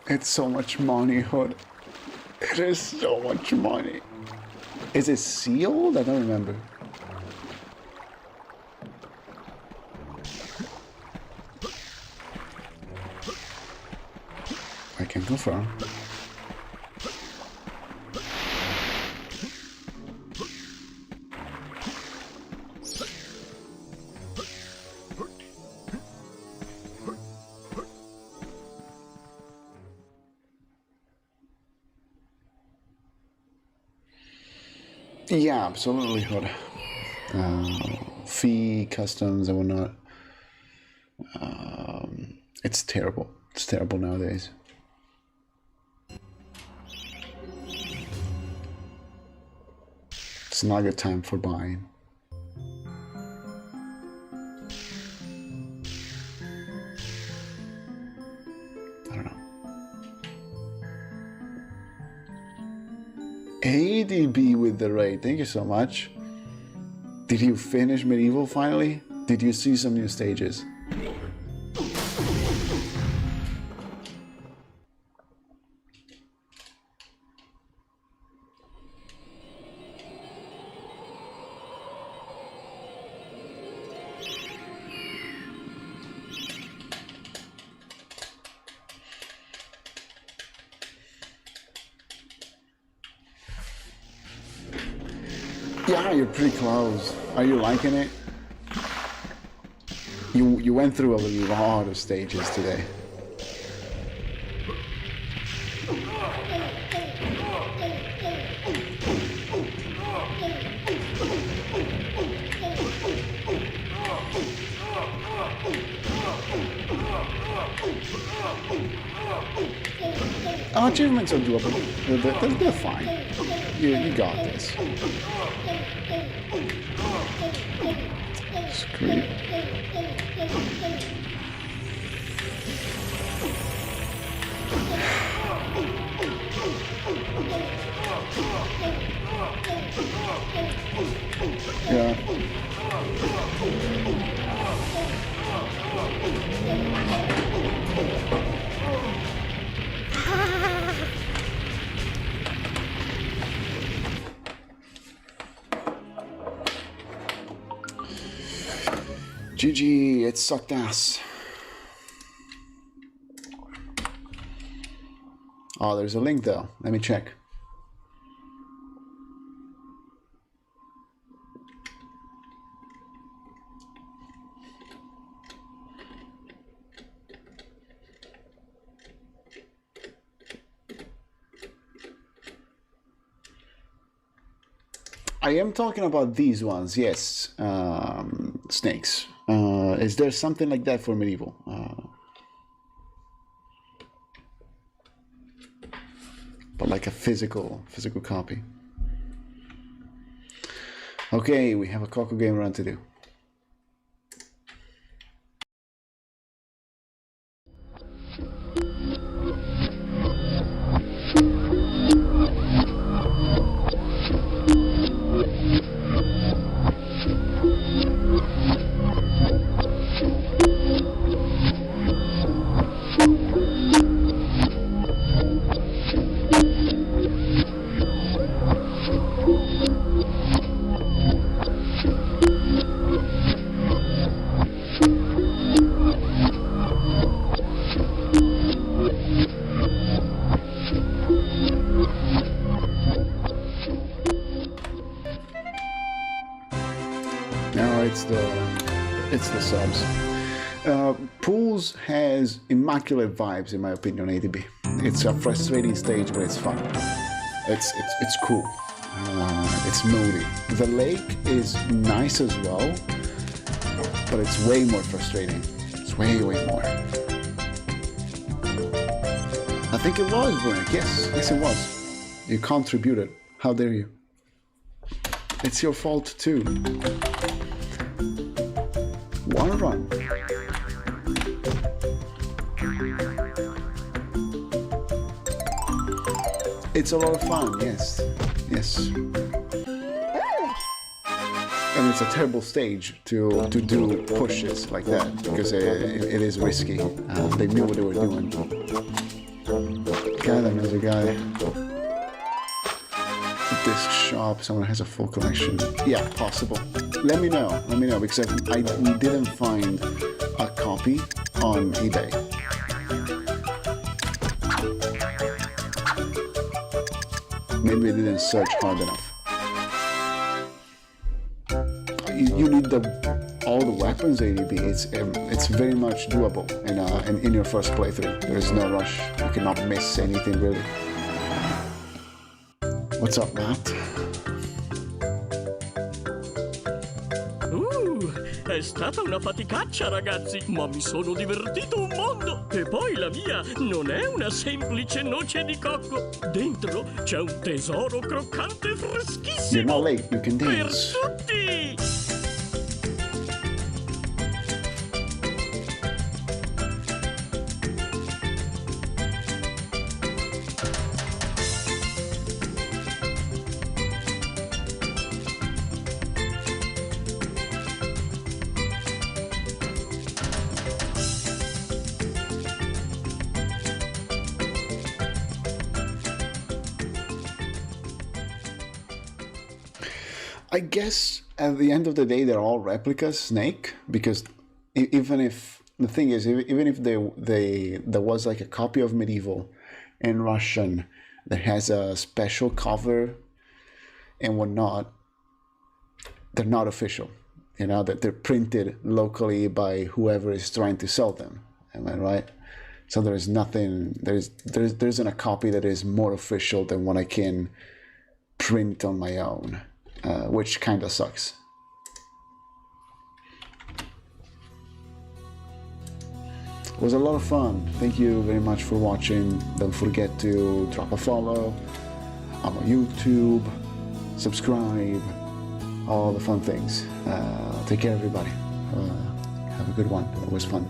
It's so much money, Hood. It is so much money. Is it sealed? I don't remember. I can confirm. Yeah, absolutely, Hood. Fee, customs, and whatnot. It's terrible. It's terrible nowadays. It's not a good time for buying. I don't know. ADB with the raid. Thank you so much. Did you finish MediEvil finally? Did you see some new stages? Yeah, you're pretty close. Are you liking it? You went through a lot of stages today. Achievements are doable. They're fine. You got this. Screw. Yeah. GG, it sucked ass. Oh, there's a link though. Let me check. I am talking about these ones, yes. Snakes. Is there something like that for MediEvil? But like a physical copy. Okay, we have a Coco game run to do. it's the subs. Pools has immaculate vibes in my opinion. ADB. It's a frustrating stage, but it's fun. It's cool. It's moody. The lake is nice as well, but it's way more frustrating. It's way more. I think it was, Vernick. Yes, it was. You contributed. How dare you? It's your fault too. One run. It's a lot of fun, yes. And it's a terrible stage to do pushes like that, because it is risky. They knew what they were doing. God, another guy. Disc shop, someone has a full collection. Yeah, possible. Let me know, because we didn't find a copy on eBay. Maybe we didn't search hard enough. You need all the weapons, ADB. It's very much doable in your first playthrough. There is no rush. You cannot miss anything really. What's up, Matt? È stata una faticaccia, ragazzi, ma mi sono divertito un mondo. E poi la mia non è una semplice noce di cocco. Dentro c'è un tesoro croccante e freschissimo. You're not late, you can Per dance. tutti! I guess at the end of the day, they're all replicas, Snake, because even if the thing is, even if there was like a copy of MediEvil in Russian that has a special cover and whatnot, they're not official. You know, that they're printed locally by whoever is trying to sell them. Am I right? So there isn't a copy that is more official than what I can print on my own. Which kind of sucks. It was a lot of fun. Thank you very much for watching. Don't forget to drop a follow on my YouTube, subscribe, all the fun things. Take care, everybody. Have a good one. It was fun.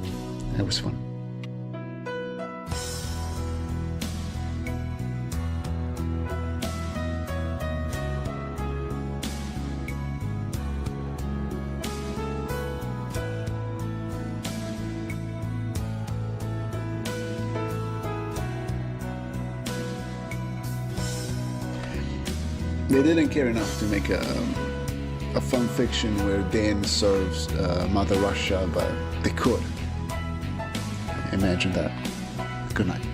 They didn't care enough to make a fun fiction where Dan serves Mother Russia, but they could. Imagine that. Good night.